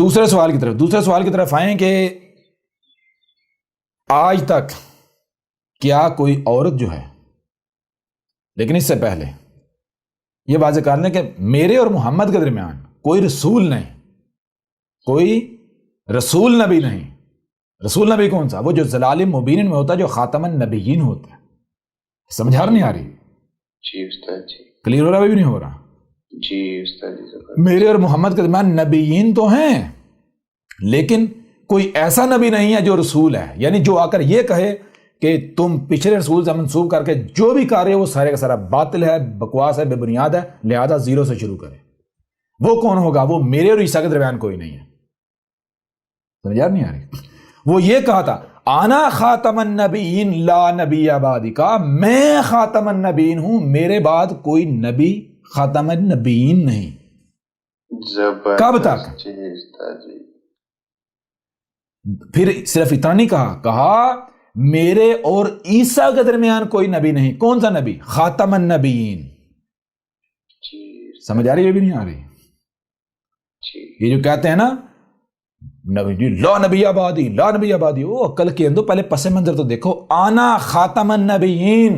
دوسرے سوال کی طرف آئیں کہ آج تک کیا کوئی عورت جو ہے، لیکن اس سے پہلے یہ واضح کر لیں کہ میرے اور محمد کے درمیان کوئی رسول نہیں، کوئی رسول نبی نہیں۔ رسول نبی کون سا؟ وہ جو ضلال مبین میں ہوتا ہے، جو خاتم النبیین ہوتا ہے۔ سمجھا نہیں آ رہی؟ جی استاد جی، کلیئر ہو رہا بھی نہیں ہو رہا؟ جی استاد جی، میرے اور محمد کے درمیان نبیین تو ہیں، لیکن کوئی ایسا نبی نہیں ہے جو رسول ہے، یعنی جو آ کر یہ کہے کہ تم پچھلے رسول سے منسوب کر کے جو بھی کر رہے ہو وہ سارے کا سارا باطل ہے، بکواس ہے، بے بنیاد ہے، لہذا زیرو سے شروع کرے۔ وہ کون ہوگا؟ وہ میرے اور عیسیٰ کے درمیان کوئی نہیں ہے۔ سمجھا نہیں آ رہی؟ وہ یہ کہا تھا آنا خاتم النبیین لا نبی بعدی، کا میں خاتم النبیین ہوں، میرے بعد کوئی نبی خاتم النبیین نہیں۔ کب تک؟ جی استاد جی، پھر صرف اتنا نہیں کہا میرے اور عیسیٰ کے درمیان کوئی نبی نہیں۔ کون سا نبی؟ خاتم النبیین۔ جی سمجھ آ رہی ہے بھی نہیں آ رہی؟ جی، یہ جو کہتے ہیں نا نبی لا نبی آبادی، لا نبی آبادی، وہ عقل کے اندر پہلے پس منظر تو دیکھو۔ آنا خاتم النبیین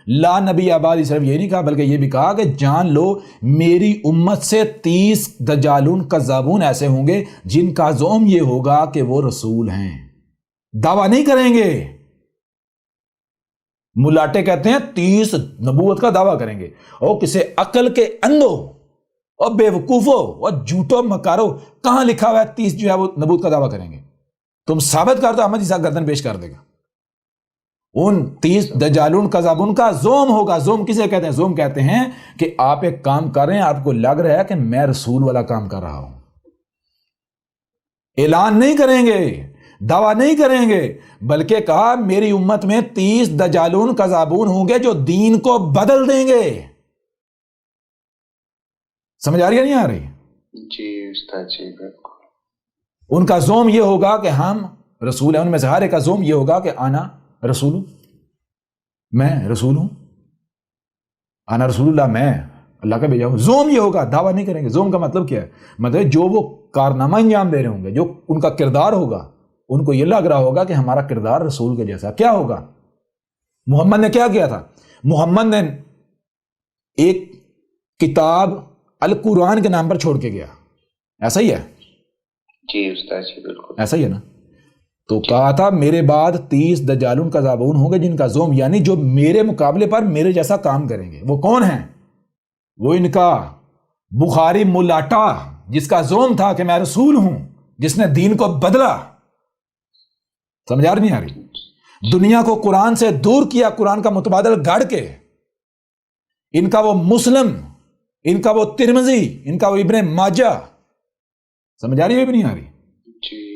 لا نبی آبادی، صرف یہ نہیں کہا بلکہ یہ بھی کہا کہ جان لو میری امت سے 30 دجالون کذابون ایسے ہوں گے جن کا زعم یہ ہوگا کہ وہ رسول ہیں، دعویٰ نہیں کریں گے۔ ملاٹے کہتے ہیں 30 نبوت کا دعویٰ کریں گے، اور کسی عقل کے اندھو اور بے وقوفو اور جھوٹو مکارو، کہاں لکھا ہوا ہے 30 جو ہے وہ نبوت کا دعویٰ کریں گے؟ تم ثابت کر دو، احمد عیسیٰ گردن پیش کر دے گا۔ ان 30 دجالون کذابون کا زوم ہوگا۔ زوم کسے کہتے ہیں؟ زوم کہتے ہیں کہ آپ ایک کام کر رہے ہیں، آپ کو لگ رہا ہے کہ میں رسول والا کام کر رہا ہوں، اعلان نہیں کریں گے، دعویٰ نہیں کریں گے، بلکہ کہا میری امت میں 30 دجالون کذابون ہوں گے جو دین کو بدل دیں گے۔ سمجھ آ رہی ہے نہیں آ رہی؟ جی استاد جی، بالکل۔ ان کا زوم یہ ہوگا کہ ہم رسول ہیں، ان میں سے ہر ایک کا زوم یہ ہوگا کہ آنا رسول ہوں، میں رسول ہوں، آنا رسول اللہ، میں اللہ کا بھیجا ہوں۔ زوم یہ ہوگا، دعویٰ نہیں کریں گے۔ زوم کا مطلب کیا ہے؟ مطلب جو وہ کارنامہ انجام دے رہے ہوں گے، جو ان کا کردار ہوگا، ان کو یہ لگ رہا ہوگا کہ ہمارا کردار رسول کے جیسا۔ کیا ہوگا؟ محمد نے کیا کیا تھا؟ محمد نے ایک کتاب القرآن کے نام پر چھوڑ کے گیا، ایسا ہی ہے؟ جی استاد جی، بالکل ایسا ہی ہے نا؟ تو کہا تھا میرے بعد 30 دجالون کذابون ہوں گے جن کا زوم، یعنی جو میرے مقابلے پر میرے جیسا کام کریں گے۔ وہ کون ہیں؟ وہ ان کا بخاری ملاٹا، جس کا زوم تھا کہ میں رسول ہوں، جس نے دین کو بدلا۔ سمجھا نہیں آ رہی؟ دنیا کو قرآن سے دور کیا، قرآن کا متبادل گاڑ کے۔ ان کا وہ مسلم، ان کا وہ ترمذی، ان کا وہ ابن ماجہ۔ سمجھ آ رہی ہے بھی نہیں آ رہی؟ جی،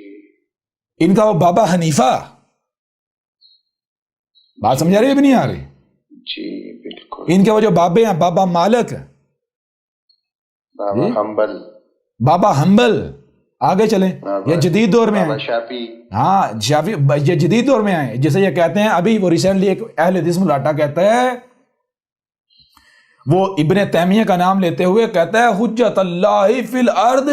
ان کا وہ بابا حنیفہ۔ بات سمجھ آ رہی ہے بھی نہیں آ رہی؟ جی بالکل۔ ان کے وہ جو بابے ہیں، بابا مالک، بابا حنبل، بابا حنبل، آگے چلیں، یہ جدید دور میں بابا ہیں۔ شافعی، ہاں شافعی، یہ جدید دور میں آئے، جسے یہ کہتے ہیں ابھی وہ ریسنٹلی ایک اہل حدیث ملاٹا کہتا ہے، وہ ابن تیمیہ کا نام لیتے ہوئے کہتا ہے حجت اللہ فی الارض،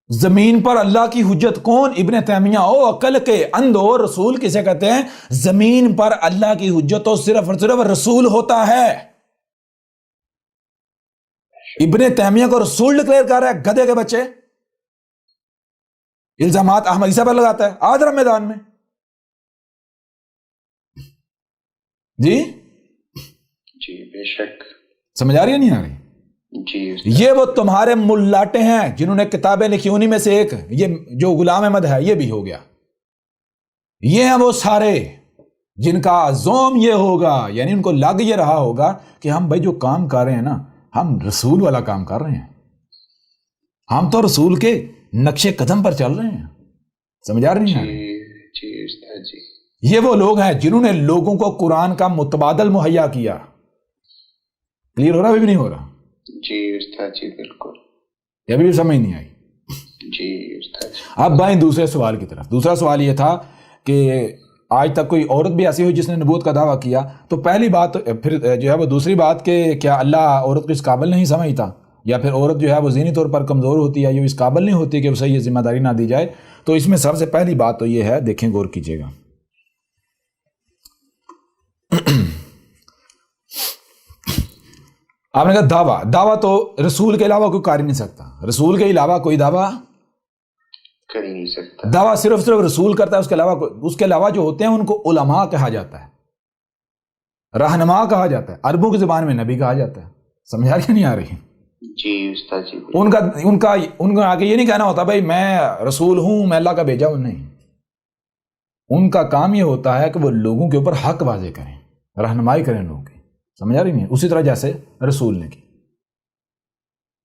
زمین پر اللہ کی حجت کون؟ ابن تیمیہ۔ او عقل کے اندھو، رسول کسے کہتے ہیں؟ زمین پر اللہ کی حجت تو صرف اور صرف رسول ہوتا ہے۔ ابن تیمیہ کو رسول ڈکلیئر کر رہا ہے گدھے کے بچے، الزامات احمد عیسیٰ پر لگاتا ہے آدھر میدان میں۔ جی جی بے شک، سمجھ آ رہی ہے نہیں آ رہی؟ جی یہ وہ تمہارے ملاٹے ہیں جنہوں نے کتابیں لکھی، انہی میں سے ایک یہ جو غلام احمد ہے یہ بھی ہو گیا۔ یہ ہیں وہ سارے جن کا زوم یہ ہوگا، یعنی ان کو لگ یہ رہا ہوگا کہ ہم بھائی جو کام کر رہے ہیں نا، ہم رسول والا کام کر رہے ہیں، ہم تو رسول کے نقش قدم پر چل رہے ہیں۔ سمجھ آ رہی ہیں؟ جی استاد جی، یہ وہ لوگ ہیں جنہوں نے لوگوں کو قرآن کا متبادل مہیا کیا۔ کلیئر ہو رہا بھی نہیں ہو رہا؟ جی استاد جی بالکل، یہ بھی سمجھ نہیں آئی؟ جی استاد جی۔ اب بائیں دوسرے سوال کی طرف۔ دوسرا سوال یہ تھا کہ آج تک کوئی عورت بھی ایسی ہوئی جس نے نبوت کا دعویٰ کیا؟ تو پہلی بات پھر جو ہے وہ دوسری بات کہ کیا اللہ عورت کو اس قابل نہیں سمجھتا؟ یا پھر عورت جو ہے وہ ذہنی طور پر کمزور ہوتی ہے یا اس قابل نہیں ہوتی کہ اسے یہ ذمہ داری نہ دی جائے، تو اس میں سب سے پہلی بات تو یہ ہے، دیکھیں غور کیجیے گا، آپ نے کہا دعویٰ تو رسول کے علاوہ کوئی کر ہی نہیں سکتا، رسول کے علاوہ کوئی دعویٰ کر ہی نہیں سکتا، دعویٰ صرف رسول کرتا ہے، اس کے علاوہ جو ہوتے ہیں ان کو علماء کہا جاتا ہے، رہنما کہا جاتا ہے، عربوں کی زبان میں نبی کہا جاتا ہے، سمجھا کہ نہیں آ رہی؟ جی استاد جی، ان کا آگے یہ نہیں کہنا ہوتا بھائی میں رسول ہوں، میں اللہ کا بھیجا ہوں، نہیں، ان کا کام یہ ہوتا ہے کہ وہ لوگوں کے اوپر حق واضح کریں، رہنمائی کریں لوگوں کی، سمجھا رہی نہیں؟ اسی طرح جیسے رسول نے کی،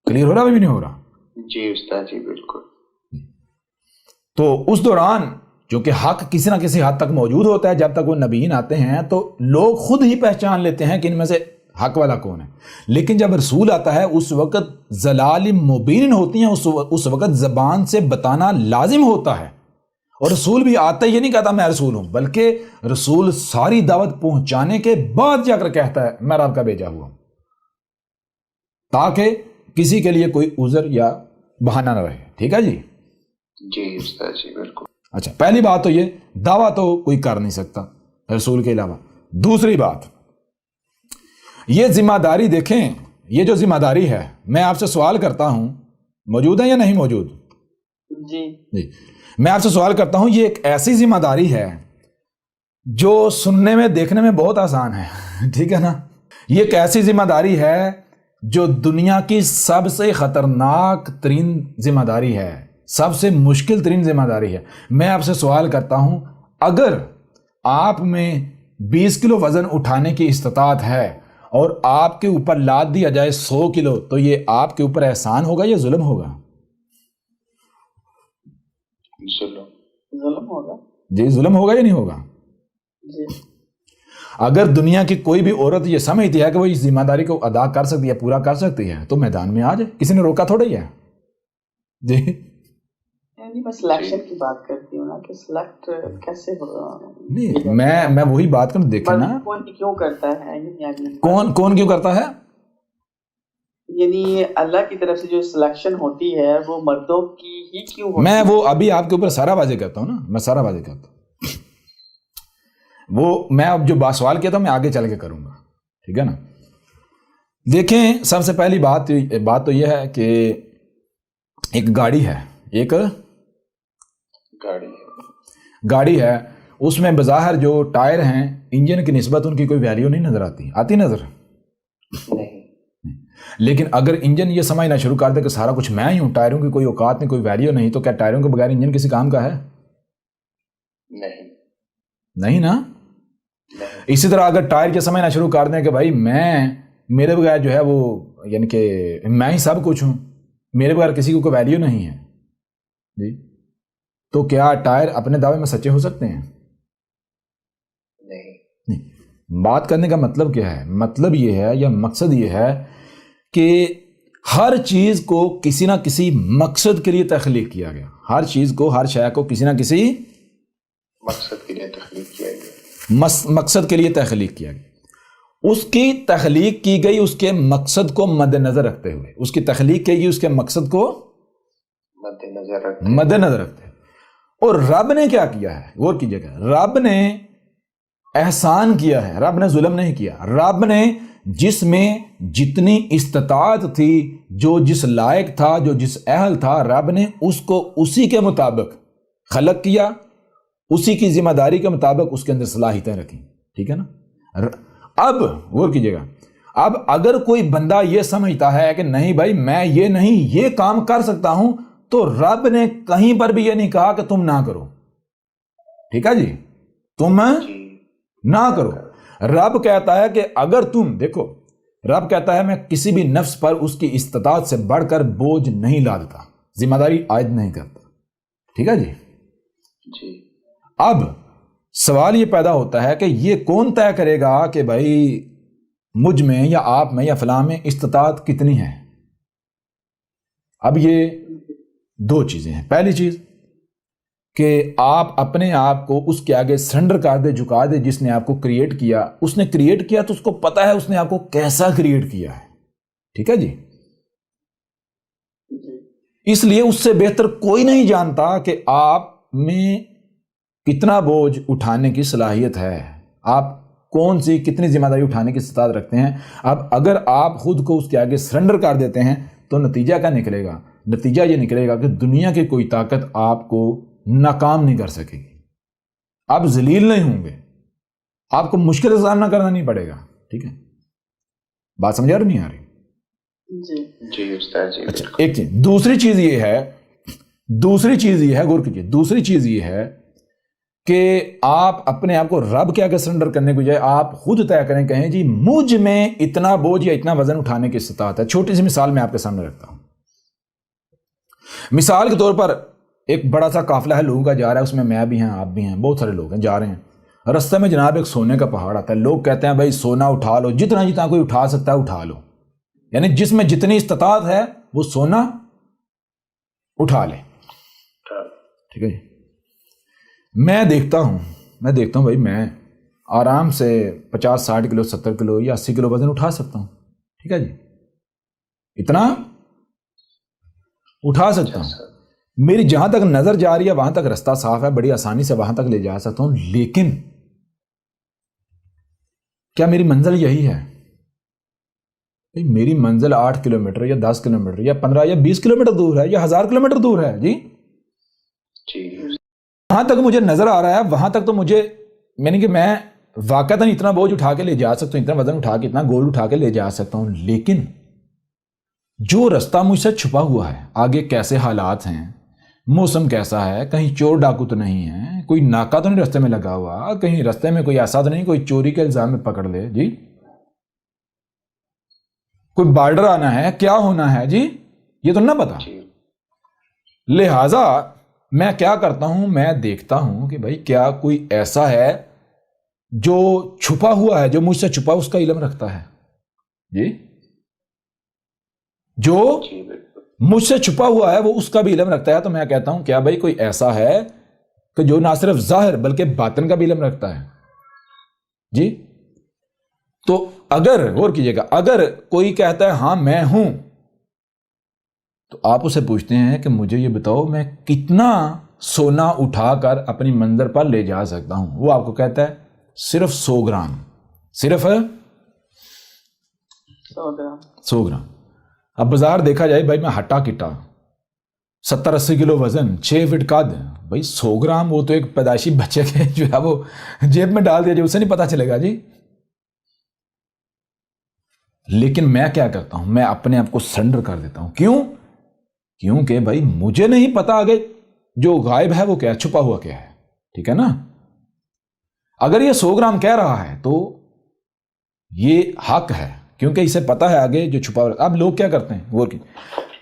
کلیئر ہو رہا بھی نہیں ہو رہا؟ جی استاد جی بالکل۔ تو اس دوران چونکہ حق کسی نہ کسی حد تک موجود ہوتا ہے، جب تک وہ نبیین آتے ہیں تو لوگ خود ہی پہچان لیتے ہیں کہ ان میں سے حق والا کون ہے، لیکن جب رسول آتا ہے اس وقت ضلال مبین ہوتی ہیں، اس وقت زبان سے بتانا لازم ہوتا ہے، اور رسول بھی آتا یہ نہیں کہتا میں رسول ہوں، بلکہ رسول ساری دعوت پہنچانے کے بعد جا کر کہتا ہے میں رب کا بھیجا ہوا ہوں، تاکہ کسی کے لیے کوئی عذر یا بہانہ نہ رہے، ٹھیک ہے جی؟ جی استاد جی بالکل۔ اچھا، پہلی بات تو یہ دعویٰ تو کوئی کر نہیں سکتا رسول کے علاوہ۔ دوسری بات، یہ ذمہ داری دیکھیں، یہ جو ذمہ داری ہے، میں آپ سے سوال کرتا ہوں، موجود ہے یا نہیں موجود؟ جی میں آپ سے سوال کرتا ہوں، یہ ایک ایسی ذمہ داری ہے جو سننے میں دیکھنے میں بہت آسان ہے، ٹھیک ہے نا؟ یہ ایک ایسی ذمہ داری ہے جو دنیا کی سب سے خطرناک ترین ذمہ داری ہے، سب سے مشکل ترین ذمہ داری ہے۔ میں آپ سے سوال کرتا ہوں، اگر آپ میں 20 کلو وزن اٹھانے کی استطاعت ہے اور آپ کے اوپر لاد دیا جائے 100 کلو، تو یہ آپ کے اوپر احسان ہوگا یا ظلم ہوگا؟ ظلم ہوگا۔ جی ظلم ہوگا یا نہیں ہوگا؟ جی۔ اگر دنیا کی کوئی بھی عورت یہ سمجھتی ہے کہ وہ اس ذمہ داری کو ادا کر سکتی ہے، پورا کر سکتی ہے، تو میدان میں آ جائے، کسی نے روکا تھوڑا ہی ہے۔ جی میں سلیکشن کی بات کرتی ہوں نا کہ سلیکٹ کیسے ہوگا؟ نہیں، میں وہی بات کروں، دیکھیں نا کون کیوں کرتا ہے، کون کیوں کرتا ہے، یعنی اللہ کی طرف سے جو سلیکشن ہوتی ہے وہ مردوں کی ہی کیوں ہوتی ہے؟ میں وہ ابھی آپ کے اوپر سارا واضح کرتا ہوں نا، میں سارا واضح کرتا ہوں، وہ میں اب جو سوال کیا تھا میں آگے چل کے کروں گا، ٹھیک ہے نا؟ دیکھیں، سب سے پہلی بات تو یہ ہے کہ ایک گاڑی ہے، ایک گاڑی ہے، اس میں بظاہر جو ٹائر ہیں انجن کی نسبت ان کی کوئی ویلیو نہیں نظر آتی نظر نہیں، لیکن اگر انجن یہ سمجھنا شروع کر دے کہ سارا کچھ میں ہی ہوں، ٹائروں کی کوئی اوقات نہیں، کوئی ویلیو نہیں، تو کیا ٹائروں کے بغیر انجن کسی کام کا ہے؟ نہیں نا؟ اسی طرح اگر ٹائر یہ سمجھنا شروع کر دیں کہ بھائی میرے بغیر جو ہے وہ، یعنی کہ میں ہی سب کچھ ہوں، میرے بغیر کسی کو کوئی ویلیو نہیں ہے، جی، تو کیا ٹائر اپنے دعوے میں سچے ہو سکتے ہیں؟ نہیں۔ بات کرنے کا مطلب کیا ہے؟ مطلب یہ ہے یا مقصد یہ ہے کہ ہر چیز کو کسی نہ کسی مقصد کے لیے تخلیق کیا گیا، ہر چیز کو، ہر شے کو کسی نہ کسی مقصد کے لیے تخلیق کیا گیا، مقصد کے لیے تخلیق کیا گیا، اس کی تخلیق کی گئی اس کے مقصد کو مد نظر رکھتے ہوئے، اس کی تخلیق کی گئی اس کے مقصد کو مد نظر رکھتے ہوئے۔ اور رب نے کیا کیا ہے؟ غور کیجیے گا، رب نے احسان کیا ہے، رب نے ظلم نہیں کیا، رب نے جس میں جتنی استطاعت تھی، جو جس لائق تھا، جو جس اہل تھا، رب نے اس کو اسی کے مطابق خلق کیا، اسی کی ذمہ داری کے مطابق اس کے اندر صلاحیتیں رکھیں، ٹھیک ہے نا؟ اب غور کیجیے گا، اب اگر کوئی بندہ یہ سمجھتا ہے کہ نہیں بھائی میں یہ نہیں یہ کام کر سکتا ہوں، تو رب نے کہیں پر بھی یہ نہیں کہا کہ تم نہ کرو، ٹھیک ہے جی، تم نہ کرو۔ رب کہتا ہے کہ اگر تم دیکھو، رب کہتا ہے میں کسی بھی نفس پر اس کی استطاعت سے بڑھ کر بوجھ نہیں لادتا، ذمہ داری عائد نہیں کرتا، ٹھیک ہے جی۔ اب سوال یہ پیدا ہوتا ہے کہ یہ کون طے کرے گا کہ بھائی مجھ میں یا آپ میں یا فلاں میں استطاعت کتنی ہے؟ اب یہ دو چیزیں ہیں، پہلی چیز کہ آپ اپنے آپ کو اس کے آگے سرنڈر کر دے، جھکا دے، جس نے آپ کو کریٹ کیا، اس نے کریٹ کیا تو اس کو پتا ہے اس نے آپ کو کیسا کریٹ کیا ہے، ٹھیک ہے جی۔ اس لیے اس سے بہتر کوئی نہیں جانتا کہ آپ میں کتنا بوجھ اٹھانے کی صلاحیت ہے، آپ کون سی کتنی ذمہ داری اٹھانے کی استطاعت رکھتے ہیں۔ اب اگر آپ خود کو اس کے آگے سرنڈر کر دیتے ہیں تو نتیجہ کیا نکلے گا؟ نتیجہ یہ نکلے گا کہ دنیا کی کوئی طاقت آپ کو ناکام نہیں کر سکے گی، آپ ذلیل نہیں ہوں گے، آپ کو مشکل کا سامنا کرنا نہیں پڑے گا۔ ٹھیک ہے، بات سمجھا رہی نہیں آ رہی؟ جی استاد جی۔ اچھا ایک چیز، دوسری چیز یہ ہے غور کیجیے، دوسری چیز یہ ہے کہ آپ اپنے آپ کو رب کے آگے سرنڈر کرنے کو جائے آپ خود طے کریں، کہیں جی مجھ میں اتنا بوجھ یا اتنا وزن اٹھانے کی استطاعت ہے۔ چھوٹی سی مثال میں آپ کے سامنے رکھتا ہوں۔ مثال کے طور پر ایک بڑا سا قافلہ ہے لوگوں کا جا رہا ہے، اس میں میں بھی ہیں، آپ بھی ہیں، بہت سارے لوگ ہیں، جا رہے ہیں۔ رستے میں جناب ایک سونے کا پہاڑ آتا ہے، لوگ کہتے ہیں بھائی سونا اٹھا لو، جتنا کوئی اٹھا سکتا ہے اٹھا لو، یعنی جس میں جتنی استطاعت ہے وہ سونا اٹھا لے۔ ٹھیک ہے جی، میں دیکھتا ہوں بھائی میں آرام سے 50-60 کلو 70 کلو یا 80 کلو وزن اٹھا سکتا ہوں۔ ٹھیک ہے جی، اتنا اٹھا سکتا ہوں، میری جہاں تک نظر جا رہی ہے وہاں تک رستہ صاف ہے، بڑی آسانی سے وہاں تک لے جا سکتا ہوں۔ لیکن کیا میری منزل یہی ہے؟ میری منزل 8 کلومیٹر یا 10 کلومیٹر یا 15 یا 20 کلومیٹر دور ہے یا 1000 کلومیٹر دور ہے جی، وہاں تک مجھے نظر آ رہا ہے، وہاں تک تو مجھے یعنی کہ میں واقعتاً اتنا بوجھ اٹھا کے لے جا سکتا ہوں، اتنا وزن اٹھا کے اتنا گولڈ اٹھا کے لے جا سکتا ہوں۔ لیکن جو رستہ مجھ سے چھپا ہوا ہے، آگے کیسے حالات ہیں، موسم کیسا ہے، کہیں چور ڈاکو تو نہیں ہے، کوئی ناکہ تو نہیں رستے میں لگا ہوا، کہیں رستے میں کوئی ایسا تو نہیں کوئی چوری کے الزام میں پکڑ لے جی، کوئی بارڈر آنا ہے، کیا ہونا ہے جی، یہ تو نہ پتا۔ لہذا میں کیا کرتا ہوں، میں دیکھتا ہوں کہ بھائی کیا کوئی ایسا ہے جو چھپا ہوا ہے، جو مجھ سے چھپا اس کا علم رکھتا ہے جی، جو مجھ سے چھپا ہوا ہے وہ اس کا بھی علم رکھتا ہے۔ تو میں کہتا ہوں کیا بھائی کوئی ایسا ہے کہ جو نہ صرف ظاہر بلکہ باطن کا بھی علم رکھتا ہے جی۔ تو اگر غور کیجئے گا، اگر کوئی کہتا ہے ہاں میں ہوں، تو آپ اسے پوچھتے ہیں کہ مجھے یہ بتاؤ میں کتنا سونا اٹھا کر اپنی منزل پر لے جا سکتا ہوں؟ وہ آپ کو کہتا ہے صرف 100 گرام، صرف 100 گرام۔ اب بازار دیکھا جائے بھائی میں ہٹا کٹا 70-80 کلو وزن، 6 فٹ قد، بھائی 100 گرام وہ تو ایک پیدائشی بچے کے جو ہے وہ جیب میں ڈال دیا جو اسے نہیں پتا چلے گا جی۔ لیکن میں کیا کرتا ہوں، میں اپنے آپ کو سرنڈر کر دیتا ہوں۔ کیونکہ بھائی مجھے نہیں پتا آگے جو غائب ہے وہ کیا ہے، چھپا ہوا کیا ہے، ٹھیک ہے نا۔ اگر یہ 100 گرام کہہ رہا ہے تو یہ حق ہے، کیونکہ اسے پتا ہے آگے جو چھپا ہوا۔ اب لوگ کیا کرتے ہیں، وہ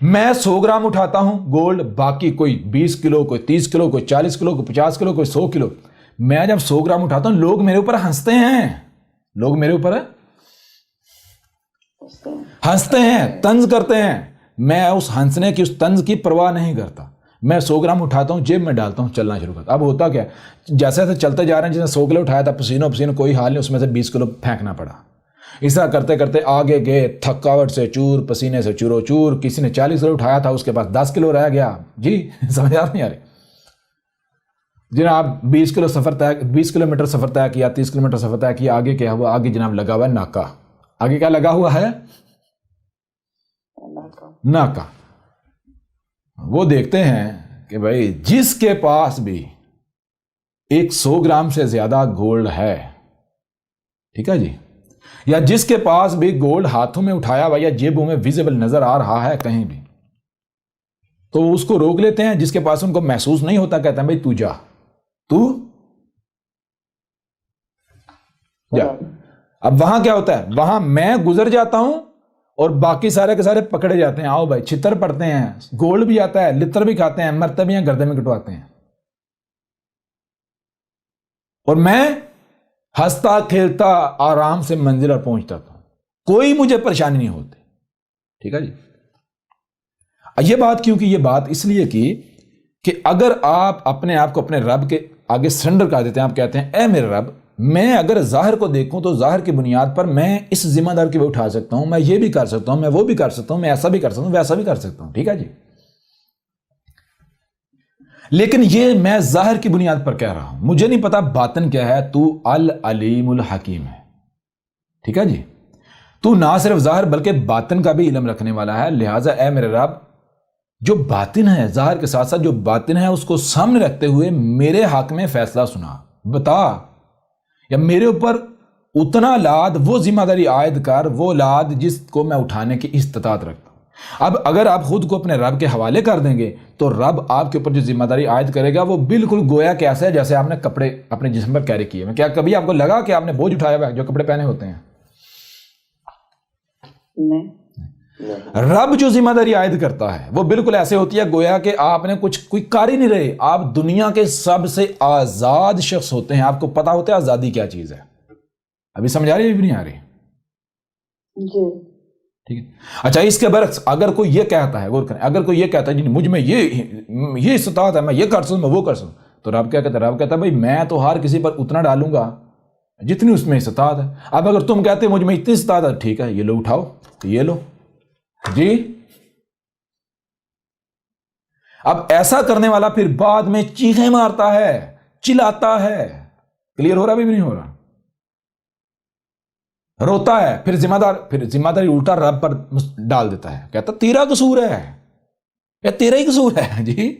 میں 100 گرام اٹھاتا ہوں گولڈ، باقی کوئی 20 کلو، کوئی 30 کلو، کوئی 40 کلو، کوئی 50 کلو، کوئی 100 کلو۔ میں جب 100 گرام اٹھاتا ہوں لوگ میرے اوپر ہنستے ہیں، لوگ میرے اوپر ہنستے ہیں، طنز کرتے ہیں۔ میں اس ہنسنے کی، اس طنز کی پرواہ نہیں کرتا۔ میں 100 گرام اٹھاتا ہوں، جیب میں ڈالتا ہوں، چلنا شروع کرتا۔ اب ہوتا کیا، جیسے جیسے چلتے جا رہے ہیں، جس نے 100 کلو اٹھایا تھا پسینوں کوئی حال نہیں، اس میں سے 20 کلو پھینکنا پڑا۔ اس طرح کرتے کرتے آگے گئے، تھکاوٹ سے چور، پسینے سے چورو چور۔ کسی نے 40 کلو اٹھایا تھا، اس کے پاس 10 کلو رہ گیا جی، سمجھ آ نہیں آ رہی جناب؟ 20 کلو میٹر سفر طے کیا، 30 کلو میٹر سفر طے کیا، آگے کیا ہوا؟ آگے جناب لگا ہوا ہے ناکہ۔ آگے کیا لگا ہوا ہے؟ ناکہ۔ وہ دیکھتے ہیں کہ بھائی جس کے پاس بھی 100 گرام سے زیادہ گولڈ ہے، ٹھیک ہے جی، یا جس کے پاس بھی گولڈ ہاتھوں میں اٹھایا ہوا یا جیبوں میں ویزیبل نظر آ رہا ہے کہیں بھی، تو اس کو روک لیتے ہیں۔ جس کے پاس ان کو محسوس نہیں ہوتا کہتے ہیں بھائی تو جا، تو جا۔ اب وہاں کیا ہوتا ہے، وہاں میں گزر جاتا ہوں اور باقی سارے کے سارے پکڑے جاتے ہیں۔ آؤ بھائی، چھتر پڑتے ہیں، گولڈ بھی آتا ہے، لتر بھی کھاتے ہیں، مرتے بھی ہیں، گردے میں کٹواتے ہیں، اور میں ہنستا کھیلتا آرام سے منزل پر پہنچتا تھا، کوئی مجھے پریشانی نہیں ہوتی، ٹھیک ہے جی۔ یہ بات کیوں کی؟ یہ بات اس لیے کی کہ اگر آپ اپنے آپ کو اپنے رب کے آگے سرنڈر کر دیتے ہیں، آپ کہتے ہیں اے میرے رب، میں اگر ظاہر کو دیکھوں تو ظاہر کی بنیاد پر میں اس ذمہ دار کی بھی اٹھا سکتا ہوں، میں یہ بھی کر سکتا ہوں، میں وہ بھی کر سکتا ہوں، میں ایسا بھی کر سکتا ہوں، ویسا بھی کر سکتا ہوں، ٹھیک ہے جی۔ لیکن یہ میں ظاہر کی بنیاد پر کہہ رہا ہوں، مجھے نہیں پتا باطن کیا ہے. تو العلیم الحکیم ہے، ٹھیک ہے جی. تو نہ صرف ظاہر بلکہ باطن کا بھی علم رکھنے والا ہے. لہٰذا اے میرے رب، جو باطن ہے، ظاہر کے ساتھ ساتھ جو باطن ہے اس کو سامنے رکھتے ہوئے میرے حق میں فیصلہ سنا، بتا، یا میرے اوپر اتنا لاد، وہ ذمہ داری عائد کر، وہ لاد جس کو میں اٹھانے کی استطاعت رکھتا ہوں. اب اگر آپ خود کو اپنے رب کے حوالے کر دیں گے تو رب آپ کے اوپر جو ذمہ داری عائد کرے گا وہ بالکل گویا کہ ایسا ہے جیسے آپ نے کپڑے اپنے جسم پر کیری کیے ہیں. کیا کبھی آپ کو لگا کہ آپ نے بوجھ اٹھایا ہوا ہے جو کپڑے پہنے ہوتے ہیں؟ نہیں. رب جو ذمہ داری عائد کرتا ہے وہ بالکل ایسے ہوتی ہے گویا کہ آپ نے کوئی کار ہی نہیں رہے، آپ دنیا کے سب سے آزاد شخص ہوتے ہیں. آپ کو پتا ہوتا ہے آزادی کیا چیز ہے. ابھی سمجھ آ رہی ہے بھی نہیں آ رہی؟ جی. ٹھیک ہے. اچھا، اس کے برعکس اگر کوئی یہ کہتا ہے، غور کریں، اگر کوئی یہ کہتا ہے جی مجھ میں یہ استطاعت ہے، میں یہ کر سکوں، میں وہ کر سکوں، تو رب کیا کہتا ہے؟ رب کہتا ہے بھائی میں تو ہر کسی پر اتنا ڈالوں گا جتنی اس میں استطاعت ہے. اب اگر تم کہتے مجھ میں اتنی استطاعت ہے، ٹھیک ہے، یہ لو اٹھاؤ، تو یہ لو جی. اب ایسا کرنے والا پھر بعد میں چیخیں مارتا ہے، چلاتا ہے. کلیئر ہو رہا بھی نہیں ہو رہا؟ روتا ہے، پھر ذمہ داری الٹا رب پر ڈال دیتا ہے، کہتا تیرا قصور ہے، یا تیرا ہی قصور ہے جی.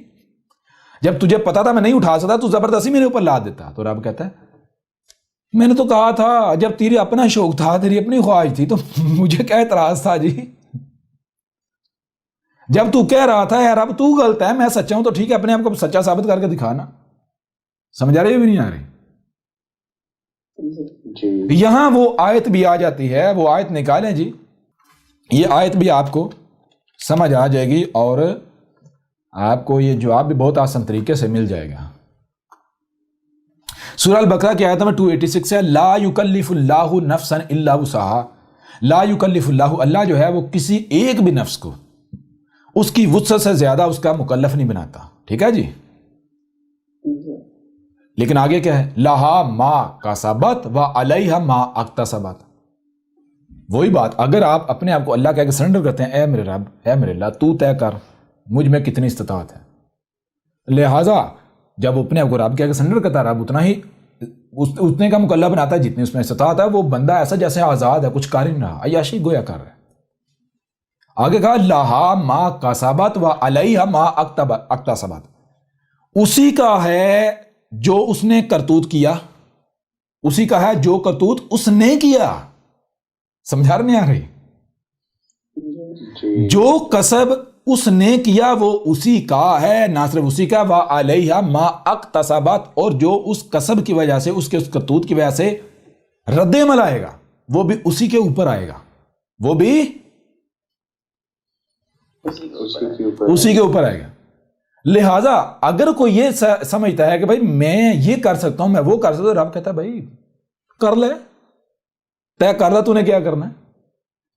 جب تجھے پتا تھا میں نہیں اٹھا سکتا تو زبردستی میرے اوپر لاد دیتا. تو رب کہتا ہے میں نے تو کہا تھا، جب تیری اپنا شوق تھا، تیری اپنی خواہش تھی، تو مجھے کیا اعتراض تھا جی؟ جب تو کہہ رہا تھا یار اب تو غلط ہے، میں سچا ہوں، تو ٹھیک ہے، اپنے آپ کو سچا ثابت کر کے دکھانا. سمجھ آ رہی ہے بھی نہیں آ رہی؟ یہاں وہ آیت بھی آ جاتی ہے، وہ آیت نکالیں جی. یہ آیت بھی آپ کو سمجھ آ جائے گی اور آپ کو یہ جواب بھی بہت آسان طریقے سے مل جائے گا. سورہ البقرہ کی آیت نمبر 286 ہے، لا یکلف اللہ نفسا الا وسعها. لا یکلف اللہ، اللہ جو ہے وہ کسی ایک بھی نفس کو اس کی وسعت سے زیادہ اس کا مکلف نہیں بناتا. ٹھیک ہے جی. لیکن آگے کیا ہے؟ لہا ما کسبت و علیہا ما اکتسبت. وہی بات، اگر آپ اپنے آپ کو اللہ کہہ کے سرنڈر کرتے ہیں، اے میرے رب، اے میرے اللہ، تو طے کر مجھ میں کتنی استطاعت ہے. لہٰذا جب اپنے آپ کو رب کہہ کے سرنڈر کرتا ہے، رب اتنے کا مکلف بناتا ہے جتنی اس میں استطاعت ہے. وہ بندہ ایسا جیسے آزاد ہے، کچھ کر ہی نہیں رہا، عیاشی گویا کر رہا ہے. آگے کہا لہا ما کسبت و علیہا ما اکتسبت. اسی کا ہے جو اس نے کرتوت کیا، اسی کا ہے جو کرتوت اس نے کیا. سمجھا نہیں آ رہی؟ جو کسب اس نے کیا وہ اسی کا ہے، نہ صرف اسی کا، وَعَلَيْهَا مَا اَكْتَسَبَتْ، اور جو اس کسب کی وجہ سے، اس کے اس کرتوت کی وجہ سے رد عمل آئے گا وہ بھی اسی کے اوپر آئے گا، وہ بھی اسی کے اوپر آئے گا. لہٰذا اگر کوئی یہ سمجھتا ہے کہ بھائی میں یہ کر سکتا ہوں، میں وہ کر سکتا ہوں، رب کہتا ہے بھائی کر لے، طے کر لے تو نے کیا کرنا ہے.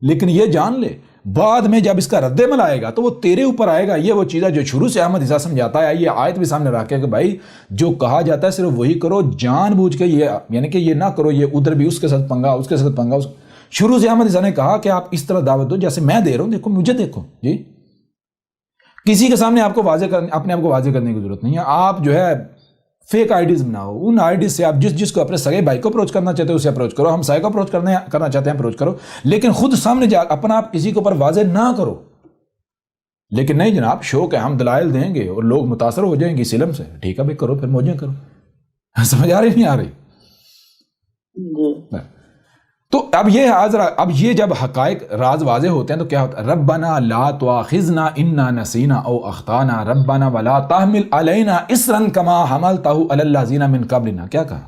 لیکن یہ جان لے بعد میں جب اس کا رد عمل آئے گا تو وہ تیرے اوپر آئے گا. یہ وہ چیز ہے جو شروع سے احمد عیسیٰ سمجھاتا ہے. یہ آیت بھی سامنے رکھ کے کہ بھائی جو کہا جاتا ہے صرف وہی کرو، جان بوجھ کے یہ یعنی کہ یہ نہ کرو یہ ادھر بھی اس کے ساتھ پنگا، اس کے ساتھ پنگا. شروع سے احمد عیسیٰ نے کہا کہ آپ اس طرح دعوت دو جیسے میں دے رہا ہوں، دیکھو مجھے دیکھو جی. کسی کے سامنے آپ کو اپنے آپ کو واضح کرنے کی ضرورت نہیں ہے. آپ جو ہے فیک آئیڈیز بناؤ، ان آئیڈیز سے آپ جس کو اپنے سگے بھائی کو اپروچ کرنا چاہتے ہو اسے اپروچ کرو، ہم سائے کو اپروچ کرنا چاہتے ہیں اپروچ کرو، لیکن خود سامنے جا اپنا آپ کسی کے اوپر واضح نہ کرو. لیکن نہیں جناب شوق ہے، ہم دلائل دیں گے اور لوگ متاثر ہو جائیں گے اس علم سے. ٹھیک ہے بھائی کرو، پھر موجیں کرو. سمجھ آ رہی نہیں آ رہی؟ تو اب یہ جب حقائق راز واضح ہوتے ہیں تو کیا ہوتا ہے؟ ربنا لا تؤاخذنا انا نسینا او اخطانا ربنا ولا تحمل علینا اصرا کما حملتہ علی الذین من قبلنا. کیا کہا؟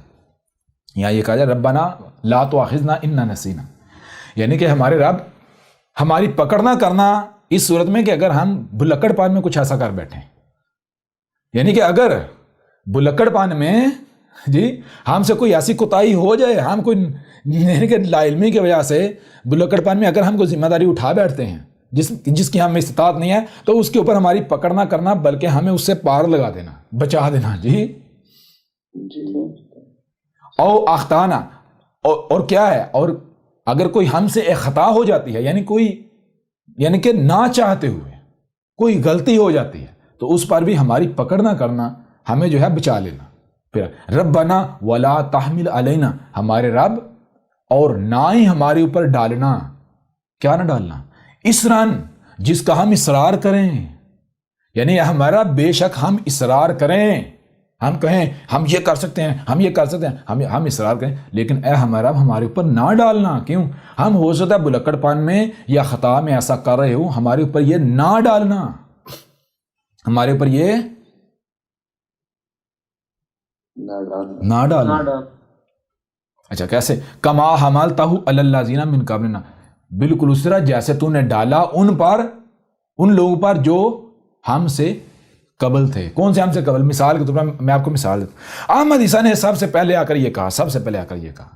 یہاں یہ کہا جائے ربنا لا تؤاخذنا انا نسینا، یعنی کہ ہمارے رب ہماری پکڑنا کرنا اس صورت میں کہ اگر ہم بھلکڑ پان میں کچھ ایسا کر بیٹھیں، یعنی کہ اگر بھلکڑ پان میں جی ہم سے کوئی ایسی کوتاہی ہو جائے، ہم کوئی یعنی کہ لا علمی کی وجہ سے بھلکڑ پان میں اگر ہم کوئی ذمہ داری اٹھا بیٹھتے ہیں جس کی ہم میں استطاعت نہیں ہے، تو اس کے اوپر ہماری پکڑنا کرنا بلکہ ہمیں اس سے پار لگا دینا، بچا دینا جی. او اختانا، اور کیا ہے، اور اگر کوئی ہم سے ایک خطا ہو جاتی ہے، یعنی کہ نہ چاہتے ہوئے کوئی غلطی ہو جاتی ہے، تو اس پر بھی ہماری پکڑ نہ کرنا، ہمیں جو ہے بچا لینا. پھر ربنا ولا تحمل علینا، ہمارے رب اور نہ ہی ہمارے اوپر ڈالنا، کیا نہ ڈالنا، اسرن، جس کا ہم اصرار کریں. یعنی ہمارا بے شک ہم اصرار کریں، ہم کہیں ہم یہ کر سکتے ہیں، ہم یہ کر سکتے ہیں، ہم اصرار کریں، لیکن اے ہمارا رب ہمارے اوپر نہ ڈالنا. کیوں؟ ہم ہو سکتا ہے بلکڑ پان میں یا خطا میں ایسا کر رہے ہو، ہمارے اوپر یہ نہ ڈالنا، ہمارے اوپر یہ نہ ڈالنا. اچھا کیسے؟ کما حملتہ علی الذین من قبلنا، بالکل اس طرح جیسے تو نے ڈالا ان پر، ان لوگوں پر جو ہم سے قبل تھے. کون سے ہم سے قبل؟ مثال کے طور پر میں آپ کو مثال دیتا ہوں. احمد عیسیٰ نے سب سے پہلے آ کر یہ کہا،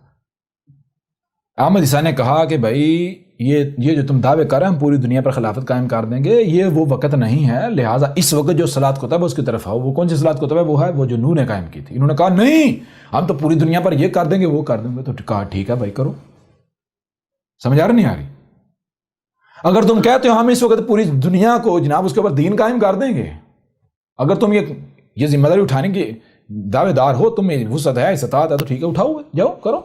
احمد عیسیٰ نے کہا کہ بھائی یہ جو تم دعوے کر رہے ہیں ہم پوری دنیا پر خلافت قائم کر دیں گے، یہ وہ وقت نہیں ہے، لہٰذا اس وقت جو صلاۃ کتب ہے اس کی طرف آؤ. وہ کون سی صلاۃ کتب ہے؟ وہ ہے وہ جو نوح نے قائم کی تھی. انہوں نے کہا نہیں، ہم تو پوری دنیا پر یہ کر دیں گے، وہ کر دیں گے. تو کہا ٹھیک ہے بھائی کرو. سمجھ آ رہی نہیں آ رہی؟ اگر تم کہتے ہو ہم اس وقت پوری دنیا کو جناب اس کے اوپر دین قائم کر دیں گے، اگر تم یہ ذمہ داری اٹھانے کی دعوے دار ہو، تمہیں وسعت ہے، استطاعت ہے، تو ٹھیک ہے اٹھاؤ، جاؤ کرو.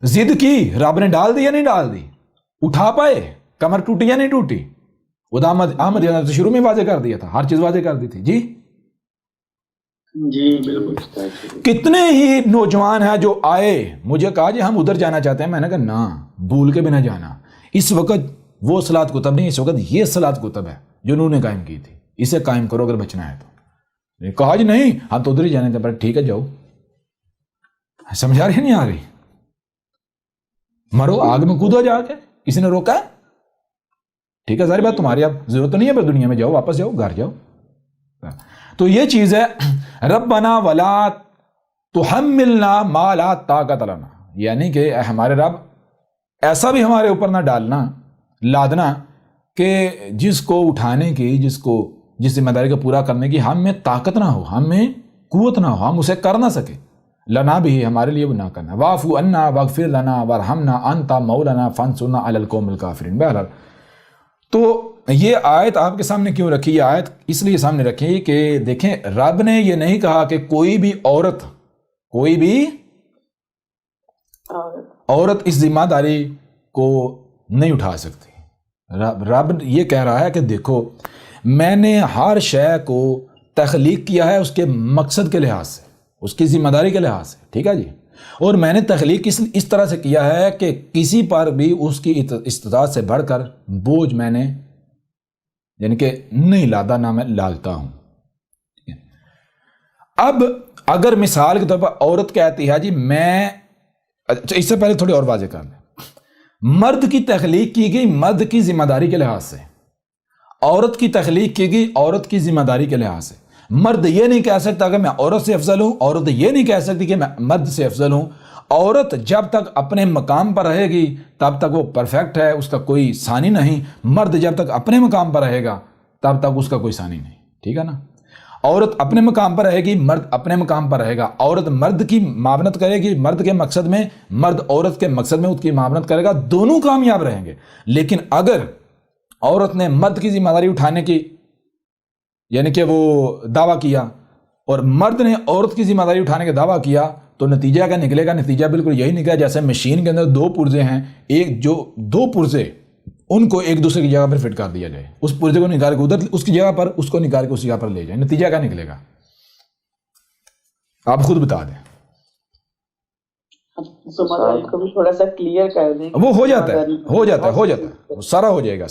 ضد کی، رب نے ڈال دی یا نہیں ڈال دی؟ اٹھا پائے؟ کمر ٹوٹی یا نہیں ٹوٹی؟ وہ احمد تو شروع میں واضح کر دیا تھا، ہر چیز واضح کر دی تھی. جی بالکل. کتنے ہی نوجوان ہیں جو آئے، مجھے کہا جی ہم ادھر جانا چاہتے ہیں، میں نے کہا نا، بھول کے بھی نہ جانا. اس وقت وہ صلاۃ کتب نہیں، اس وقت یہ صلاۃ کتب ہے جو انہوں نے قائم کی تھی، اسے قائم کرو اگر بچنا ہے تو. کہا جی نہیں ہم تو ادھر ہی جانے تھے. ٹھیک ہے جاؤ. سمجھا رہی نہیں آ رہی؟ مرو آگ میں کودو جا کے، کسی نے روکا ہے؟ ٹھیک ہے ظاہر بات تمہاری اب ضرورت تو نہیں ہے، پر دنیا میں جاؤ، واپس جاؤ، گھر جاؤ. تو یہ چیز ہے ربنا ولا تحملنا ما لا طاقت لنا، یعنی کہ اے ہمارے رب ایسا بھی ہمارے اوپر نہ ڈالنا، لادنا کہ جس کو اٹھانے کی، جس ذمہ داری کو پورا کرنے کی ہم میں طاقت نہ ہو، ہم میں قوت نہ ہو، ہم اسے کر نہ سکے. لنا بھی ہمارے لیے وہ نہ کرنا. واعف عنا واغفر لنا وارحمنا انت مولانا فانصرنا علی القوم الکافرین. بہرحال تو یہ آیت آپ کے سامنے کیوں رکھی؟ یہ آیت اس لیے سامنے رکھی کہ دیکھیں رب نے یہ نہیں کہا کہ کوئی بھی عورت اس ذمہ داری کو نہیں اٹھا سکتی. رب یہ کہہ رہا ہے کہ دیکھو میں نے ہر شے کو تخلیق کیا ہے اس کے مقصد کے لحاظ سے، اس کی ذمہ داری کے لحاظ سے. ٹھیک ہے جی. اور میں نے تخلیق اس طرح سے کیا ہے کہ کسی پر بھی اس کی استطاعت سے بڑھ کر بوجھ میں نے یعنی کہ نہیں لادا، نہ میں لالتا ہوں. اب اگر مثال کے طور پر عورت کہتی ہے جی میں، اس سے پہلے تھوڑی اور واضح کر لیں، مرد کی تخلیق کی گئی مرد کی ذمہ داری کے لحاظ سے، عورت کی تخلیق کی گئی عورت کی ذمہ داری کے لحاظ سے. مرد یہ نہیں کہہ سکتا کہ میں عورت سے افضل ہوں، عورت یہ نہیں کہہ سکتی کہ میں مرد سے افضل ہوں. عورت جب تک اپنے مقام پر رہے گی تب تک وہ پرفیکٹ ہے، اس کا کوئی ثانی نہیں. مرد جب تک اپنے مقام پر رہے گا تب تک اس کا کوئی ثانی نہیں. ٹھیک ہے نا؟ عورت اپنے مقام پر رہے گی، مرد اپنے مقام پر رہے گا. عورت مرد کی معاونت کرے گی مرد کے مقصد میں، مرد عورت کے مقصد میں اس کی معاونت کرے گا، دونوں کامیاب رہیں گے. لیکن اگر عورت نے مرد کی ذمہ داری اٹھانے کی یعنی کہ وہ دعویٰ کیا اور مرد نے عورت کی ذمہ داری اٹھانے کا دعویٰ کیا تو نتیجہ کیا نکلے گا؟ نتیجہ بالکل یہی نکلا جیسے مشین کے اندر دو پرزے ہیں، ایک جو دو پرزے ان کو ایک دوسرے کی جگہ پر فٹ کر دیا جائے، اس پرزے کو نکال کے ادھر اس کی جگہ پر، اس کو نکال کے اس جگہ پر لے جائے، نتیجہ کیا نکلے گا؟ آپ خود بتا دیں. کو بھی تھوڑا سا کلیئر کر دیں. وہ ہو جاتا ہے سارا ہو جائے گا.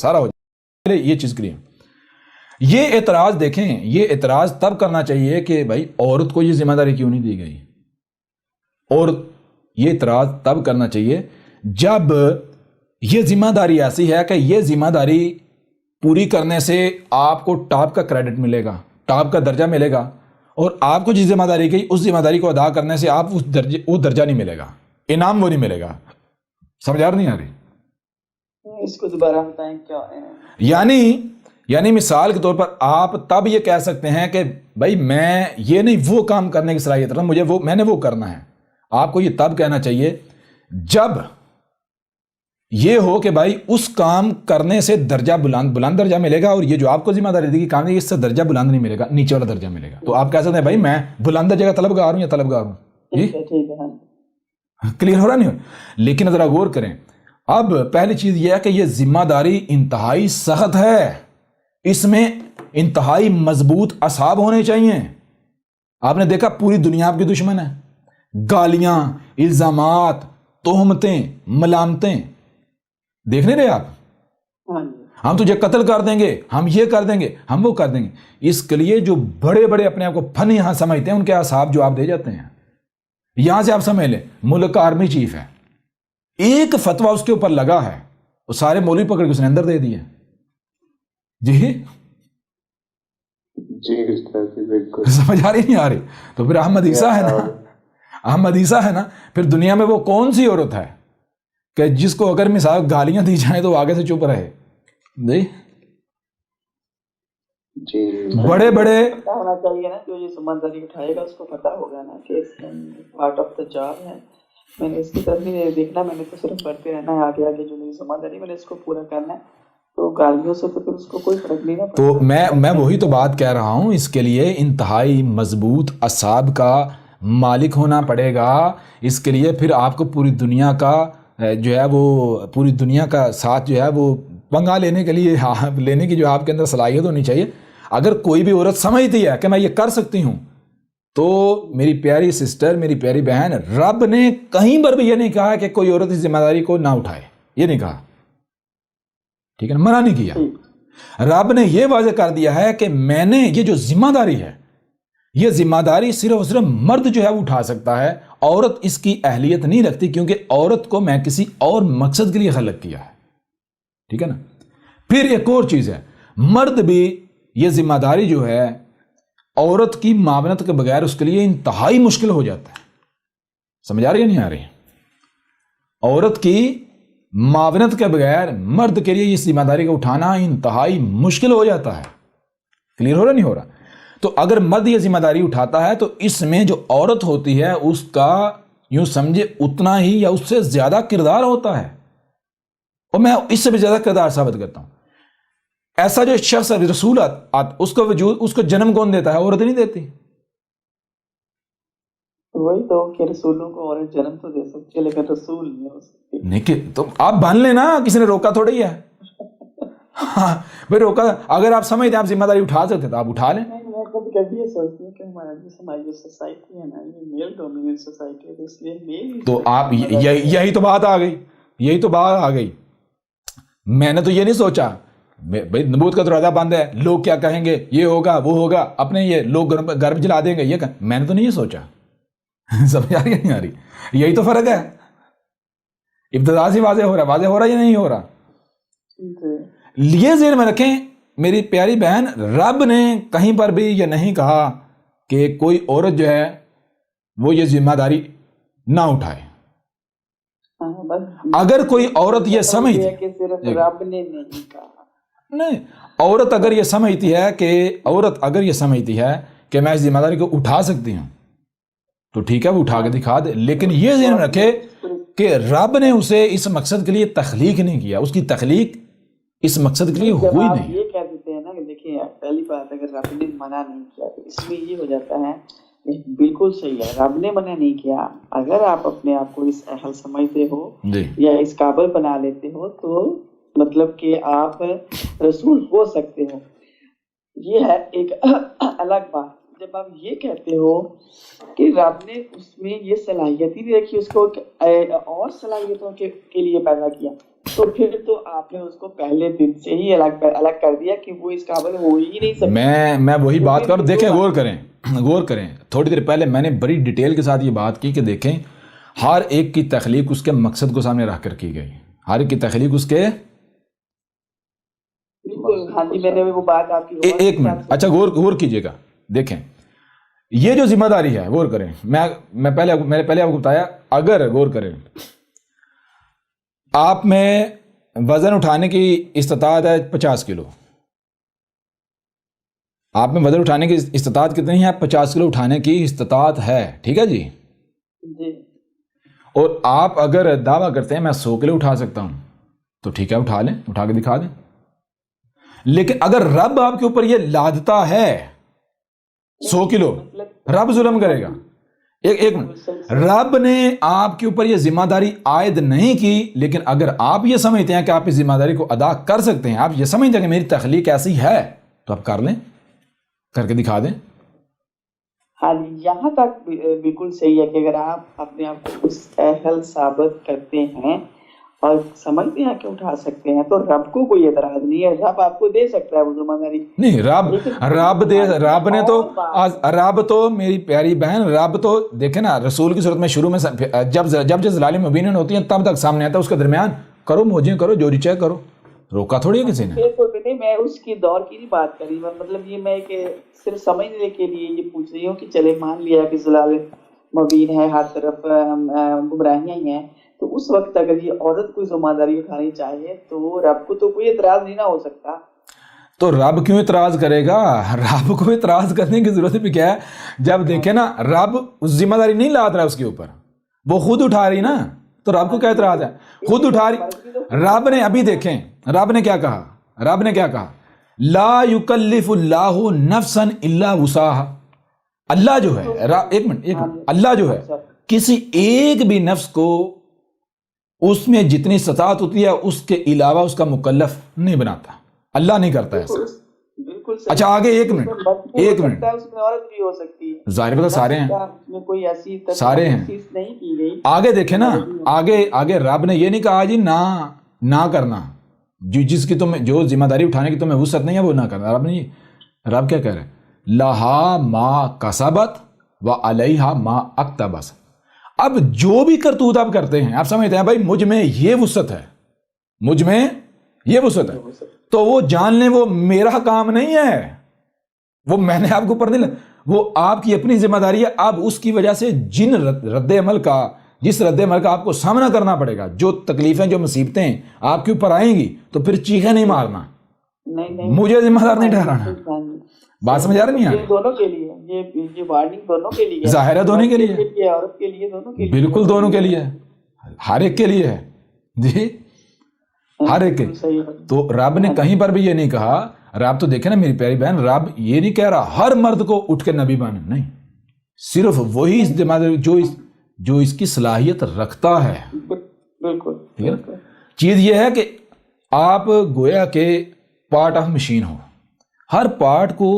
یہ چیز کلیئر. یہ اعتراض دیکھیں، یہ اعتراض تب کرنا چاہیے کہ بھائی عورت کو یہ ذمہ داری کیوں نہیں دی گئی، اور یہ اعتراض تب کرنا چاہیے جب یہ ذمہ داری ایسی ہے کہ یہ ذمہ داری پوری کرنے سے آپ کو ٹاپ کا کریڈٹ ملے گا، ٹاپ کا درجہ ملے گا، اور آپ کو جس ذمہ داری کی اس ذمہ داری کو ادا کرنے سے آپ وہ درجہ نہیں ملے گا، انعام وہ نہیں ملے گا. سمجھ آ رہی نہیں آ رہی؟ اس کو دوبارہ بتائیں کیا ہے. یعنی مثال کے طور پر آپ تب یہ کہہ سکتے ہیں کہ بھائی میں یہ نہیں وہ کام کرنے کی صلاحیت رکھتا ہوں، میں نے وہ کرنا ہے. آپ کو یہ تب کہنا چاہیے جب یہ ہو کہ بھائی اس کام کرنے سے درجہ بلند درجہ ملے گا، اور یہ جو آپ کو ذمہ داری دی گئی کام ہے اس سے درجہ بلند نہیں ملے گا، نیچے والا درجہ ملے گا. تو آپ کہہ سکتے ہیں بھائی میں بلند درجے کا طلبگار ہوں یا طلبگار ہوں. جی کلیئر ہو رہا نہیں ہو؟ لیکن ذرا غور کریں. اب پہلی چیز یہ ہے کہ یہ ذمہ داری انتہائی سخت ہے، اس میں انتہائی مضبوط اعصاب ہونے چاہیے. آپ نے دیکھا پوری دنیا آپ کی دشمن ہے، گالیاں، الزامات، تہمتیں، ملامتیں، دیکھ نہیں رہے آپ؟ ہم تجھے قتل کر دیں گے، ہم یہ کر دیں گے، ہم وہ کر دیں گے. اس کے لیے جو بڑے بڑے اپنے آپ کو فن یہاں سمجھتے ہیں ان کے اعصاب جو آپ دے جاتے ہیں. یہاں سے آپ سمجھ لیں ملک کا آرمی چیف ہے، ایک فتویٰ اس کے اوپر لگا ہے، وہ سارے مولوی پکڑ کے اس نے اندر دے دیے. جی سمجھ آ رہی نہیں آ رہی؟ تو پھر احمد عیسیٰ ہے نا، احمد عیسیٰ ہے نا، پھر دنیا میں وہ کون سی عورت ہے کہ جس کو اگر مثال گالیاں دی جائیں تو آگے سے چپ رہے؟ جی بڑے بڑے ہونا چاہیے نا، جو یہ سمندری اٹھائے گا اس کو پتا ہوگا نا کہ پارٹ آف دا جاب ہے. میں نے اس کی طرف نہیں دیکھنا، میں نے تو صرف پڑھتے رہنا ہے آگے آگے جو میری سمندری میں نے اس کو پورا کرنا ہے. تو گالیوں سے تو پھر اس کو کوئی فرق نہیں پڑتا. تو میں وہی تو بات کہہ رہا ہوں، اس کے لیے انتہائی مضبوط اعصاب کا مالک ہونا پڑے گا. اس کے لیے پھر آپ کو پوری دنیا کا جو ہے وہ پوری دنیا کا ساتھ جو ہے وہ پنگا لینے کے لیے لینے کی جو آپ کے اندر صلاحیت ہونی چاہیے. اگر کوئی بھی عورت سمجھتی ہے کہ میں یہ کر سکتی ہوں تو میری پیاری سسٹر، میری پیاری بہن، رب نے کہیں پر بھی یہ نہیں کہا کہ کوئی عورت اس ذمہ داری کو نہ اٹھائے، یہ نہیں کہا، ٹھیک ہے نا، منع نہیں کیا. رب نے یہ واضح کر دیا ہے کہ میں نے یہ جو ذمہ داری ہے، یہ ذمہ داری صرف اور صرف مرد جو ہے وہ اٹھا سکتا ہے، عورت اس کی اہلیت نہیں رکھتی، کیونکہ عورت کو میں کسی اور مقصد کے لیے خلق کیا ہے. ٹھیک ہے نا. پھر ایک اور چیز ہے، مرد بھی یہ ذمہ داری جو ہے عورت کی معاونت کے بغیر اس کے لیے انتہائی مشکل ہو جاتا ہے. سمجھ آ رہی ہے نہیں آ رہی؟ عورت کی معاونت کے بغیر مرد کے لیے اس ذمہ داری کو اٹھانا انتہائی مشکل ہو جاتا ہے. کلیئر ہو رہا نہیں ہو رہا؟ تو اگر مرد یہ ذمہ داری اٹھاتا ہے تو اس میں جو عورت ہوتی ہے اس کا یوں سمجھے اتنا ہی یا اس سے زیادہ کردار ہوتا ہے، اور میں اس سے بھی زیادہ کردار ثابت کرتا ہوں. ایسا جو شخص رسول اس کو وجود، اس کو جنم کون دیتا ہے؟ عورت نہیں دیتی. وہی تو کہ رسولوں کو عورت جنم تو دے سکتی ہے لیکن رسول نہیں ہو سکتی. نہیں تو آپ بن لینا، کسی نے روکا تھوڑی ہے. ہاں بھائی روکا، اگر آپ سمجھتے ہیں آپ ذمہ داری اٹھا سکتے تو آپ اٹھا لیں. میں کبھی یہ سوچتی ہوں کہ ہماری جو سوسائٹی ہے نا یہ میل ڈومیننٹ سوسائٹی ہے، اس لیے میل تو آپ یہی تو بات آ گئی، یہی تو بات آ گئی. میں نے تو یہ نہیں سوچا بھائی نبوت کا دروازہ بند ہے، لوگ کیا کہیں گے، یہ ہوگا وہ ہوگا، اپنے یہ لوگ گرم جلا دیں گے، یہ میں نے تو نہیں یہ سوچا. سمجھ آ رہی نہیں آ رہی؟ یہی تو فرق ہے. ابتدا سے واضح ہو رہا یا نہیں ہو رہا؟ یہ ذہن میں رکھیں میری پیاری بہن، رب نے کہیں پر بھی یہ نہیں کہا کہ کوئی عورت جو ہے وہ یہ ذمہ داری نہ اٹھائے. اگر کوئی عورت یہ سمجھتی ہے کہ صرف رب نے نہیں کہا، نہیں، عورت اگر یہ سمجھتی ہے کہ میں اس ذمہ داری کو اٹھا سکتی ہوں تو ٹھیک ہے وہ اٹھا کے دکھا دے، لیکن یہ ذہن رکھے کہ رب نے اسے اس مقصد کے لیے تخلیق نہیں کیا، اس کی تخلیق اس مقصد کے لیے ہوئی نہیں. یہ کہہ دیتے ہیں نا کہ دیکھیں پہلی بات اگر رب نے منع نہیں کیا تو اس میں یہ ہو جاتا ہے بالکل صحیح ہے، رب نے منع نہیں کیا. اگر آپ اپنے آپ کو اس اہل سمجھتے ہو یا اس قابل بنا لیتے ہو تو مطلب کہ آپ رسول ہو سکتے ہو. یہ ہے ایک الگ بات. جب آپ یہ کہتے ہو کہ رب نے اس میں یہ صلاحیت ہی نہیں رکھی، اس کو اور صلاحیتوں کے لیے پیدا کیا، تو پھر تو آپ نے اس کو پہلے دن سے ہی الگ کر دیا کہ وہ اس قابل ہو ہی نہیں سکتا. میں وہی بات کروں. دیکھیں غور کریں تھوڑی دیر پہلے میں نے بڑی ڈیٹیل کے ساتھ یہ بات کی کہ دیکھیں ہر ایک کی تخلیق اس کے مقصد کو سامنے رکھ کر کی گئی، ہر ایک کی تخلیق اس کے. ہاں جی میں نے وہ بات آپ کی. ایک منٹ، اچھا غور کیجئے گا. دیکھیں یہ جو ذمہ داری ہے، غور کریں، میں پہلے آپ کو بتایا، اگر غور کریں آپ میں وزن اٹھانے کی استطاعت ہے 50 کلو، آپ میں وزن اٹھانے کی استطاعت کتنی ہے؟ 50 کلو اٹھانے کی استطاعت ہے، ٹھیک ہے جی. اور آپ اگر دعویٰ کرتے ہیں میں 100 کلو اٹھا سکتا ہوں تو ٹھیک ہے اٹھا لیں, اٹھا کے دکھا دیں. لیکن اگر رب آپ کے اوپر یہ لادتا ہے 100 کلو, رب ظلم کرے گا. ایک منٹ, رب نے آپ کے اوپر یہ ذمہ داری عائد نہیں کی, لیکن اگر آپ یہ سمجھتے ہیں کہ آپ اس ذمہ داری کو ادا کر سکتے ہیں, آپ یہ سمجھتے ہیں کہ میری تخلیق ایسی ہے, تو آپ کر لیں, کر کے دکھا دیں. ہاں جی, یہاں تک بالکل صحیح ہے کہ اگر آپ اپنے آپ کو اس اہل ثابت کرتے ہیں اور سمجھتے ہیں کہ اٹھا سکتے ہیں, تو رب کو کوئی اعتراض نہیں ہے, رب آپ کو دے سکتا ہے وہ ذمہ داری. نہیں, رب تو میری پیاری بہن, رب تو دیکھیں نا رسول کی صورت میں شروع میں جب ظلالم مبین ہوتی ہیں تب تک سامنے آتا ہے, اس کے درمیان کرو موجیں کرو جو چاہے کرو, روکا تھوڑی ہے کسی نے. میں اس کی دور کی نہیں بات کری, مطلب یہ میں کہ صرف سمجھنے کے لیے یہ پوچھ رہی ہوں کہ چلے مان لیا کہ ظلالم مبین ہے, ہر طرف گمراہیاں ہی ہیں, تو اس وقت اگر یہ عورت کوئی ذمہ داری اٹھانی چاہیے تو رب کو تو کوئی اعتراض نہیں نہ ہو سکتا. تو رب کیوں اعتراض کرے گا؟ رب کو اعتراض کرنے کی ضرورت بھی کیا ہے؟ جب دیکھیں نا رب اس ذمہ داری نہیں لاد رہا ہے اس کے اوپر, وہ خود اٹھا رہی نا, تو رب کو کیا اعتراض ہے؟ خود اٹھا رہی. رب نے ابھی دیکھیں رب نے کیا کہا, رب نے کیا کہا, لا یکلف اللہ نفسا الا وسعہا. اللہ جو ہے, ایک منٹ, اللہ جو ہے کسی ایک بھی نفس کو اس میں جتنی استطاعت ہوتی ہے اس کے علاوہ اس کا مکلف نہیں بناتا, اللہ نہیں کرتا ایسا. اچھا آگے ایک منٹ, ظاہر بتا سارے ہیں, سارے ہیں. آگے دیکھیں نا, آگے رب نے یہ نہیں کہا جی نہ کرنا, جس کی تمہیں جو ذمہ داری اٹھانے کی تمہیں وسعت نہیں ہے وہ نہ کرنا. رب کیا کہہ رہے ہیں, لہا ما کسبت و علیہا ما اکتسبت. اب جو بھی کرتوت آپ کرتے ہیں, آپ سمجھتے ہیں بھائی مجھ میں یہ وسعت ہے, مجھ میں یہ وسعت ہے, تو وہ جان لیں وہ میرا کام نہیں ہے, وہ میں نے آپ کو اوپر نہیں, وہ آپ کی اپنی ذمہ داری ہے. اب اس کی وجہ سے جس رد عمل کا آپ کو سامنا کرنا پڑے گا, جو تکلیفیں جو مصیبتیں آپ کے اوپر آئیں گی, تو پھر چیخیں نہیں مارنا, مجھے ذمہ دار نہیں ٹھہرانا. بات سمجھ آ رہی نہیں آ رہی؟ دونوں کے لیے یہ وارننگ دونوں کے لیے, ظاہر ہے دونوں کے لیے, عورت کے لیے, دونوں کے لیے, بالکل دونوں کے لیے, ہر ایک کے لیے ہے جی, ہر ایک کے. تو رب نے کہیں پر بھی یہ نہیں کہا, رب تو دیکھیں نا میری پیاری بہن, رب یہ نہیں کہہ رہا ہر مرد کو اٹھ کے نبی بنے, نہیں, صرف وہی جو اس کی صلاحیت رکھتا ہے. بالکل. چیز یہ ہے کہ آپ گویا کہ part of machine who, Hare part کو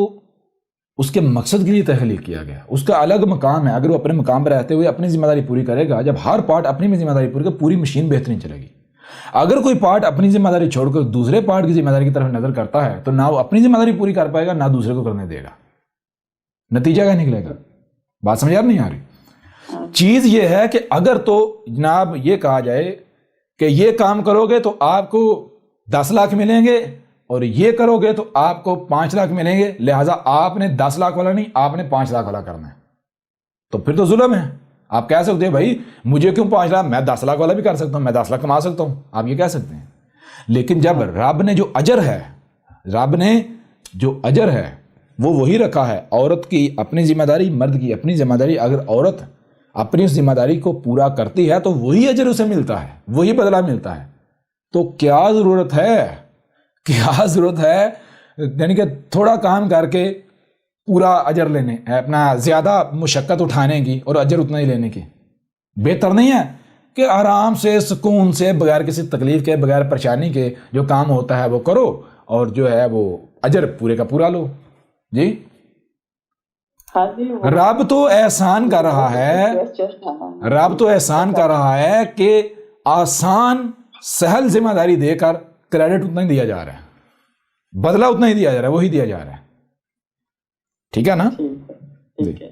اس کے مقصد کے لیے تخلیق کیا گیا, اس کا الگ مقام ہے. اگر وہ اپنے مقام پر رہتے ہوئے اپنی ذمہ داری پوری کرے گا, جب ہر پارٹ اپنی ذمہ داری پوری کرے پوری مشین بہترین چلے گی. اگر کوئی پارٹ اپنی ذمہ داری چھوڑ کر دوسرے پارٹ کی ذمہ داری کی طرف نظر کرتا ہے, تو نہ وہ اپنی ذمہ داری پوری کر پائے گا, نہ دوسرے کو کرنے دے گا. نتیجہ کیا نکلے گا؟ بات سمجھ آ نہیں آ رہی؟ چیز یہ ہے کہ اگر تو جناب یہ کہا جائے کہ یہ کام کرو گے تو آپ کو 10 لاکھ ملیں گے, اور یہ کرو گے تو آپ کو 5 لاکھ ملیں گے, لہٰذا آپ نے 10 لاکھ والا نہیں, آپ نے 5 لاکھ والا کرنا ہے, تو پھر تو ظلم ہے. آپ کہہ سکتے ہیں بھائی مجھے کیوں 5 لاکھ, میں 10 لاکھ والا بھی کر سکتا ہوں, میں 10 لاکھ کما سکتا ہوں, آپ یہ کہہ سکتے ہیں. لیکن جب رب نے جو اجر ہے وہ وہی رکھا ہے, عورت کی اپنی ذمہ داری, مرد کی اپنی ذمہ داری. اگر عورت اپنی اس ذمہ داری کو پورا کرتی ہے تو وہی اجر اسے ملتا ہے, وہی بدلہ ملتا ہے. تو کیا ضرورت ہے یعنی کہ تھوڑا کام کر کے پورا اجر لینے, اپنا زیادہ مشقت اٹھانے کی اور اجر اتنا ہی لینے کی؟ بہتر نہیں ہے کہ آرام سے سکون سے بغیر کسی تکلیف کے, بغیر پریشانی کے جو کام ہوتا ہے وہ کرو, اور جو ہے وہ اجر پورے کا پورا لو. جی رب تو احسان کر رہا ہے, کہ آسان سہل ذمہ داری دے کر کریڈٹ اتنا ہی دیا جا رہا ہے, بدلہ اتنا ہی دیا جا رہا ہے, وہی دیا جا رہا ہے. ٹھیک ہے نا؟ ٹھیک ہے.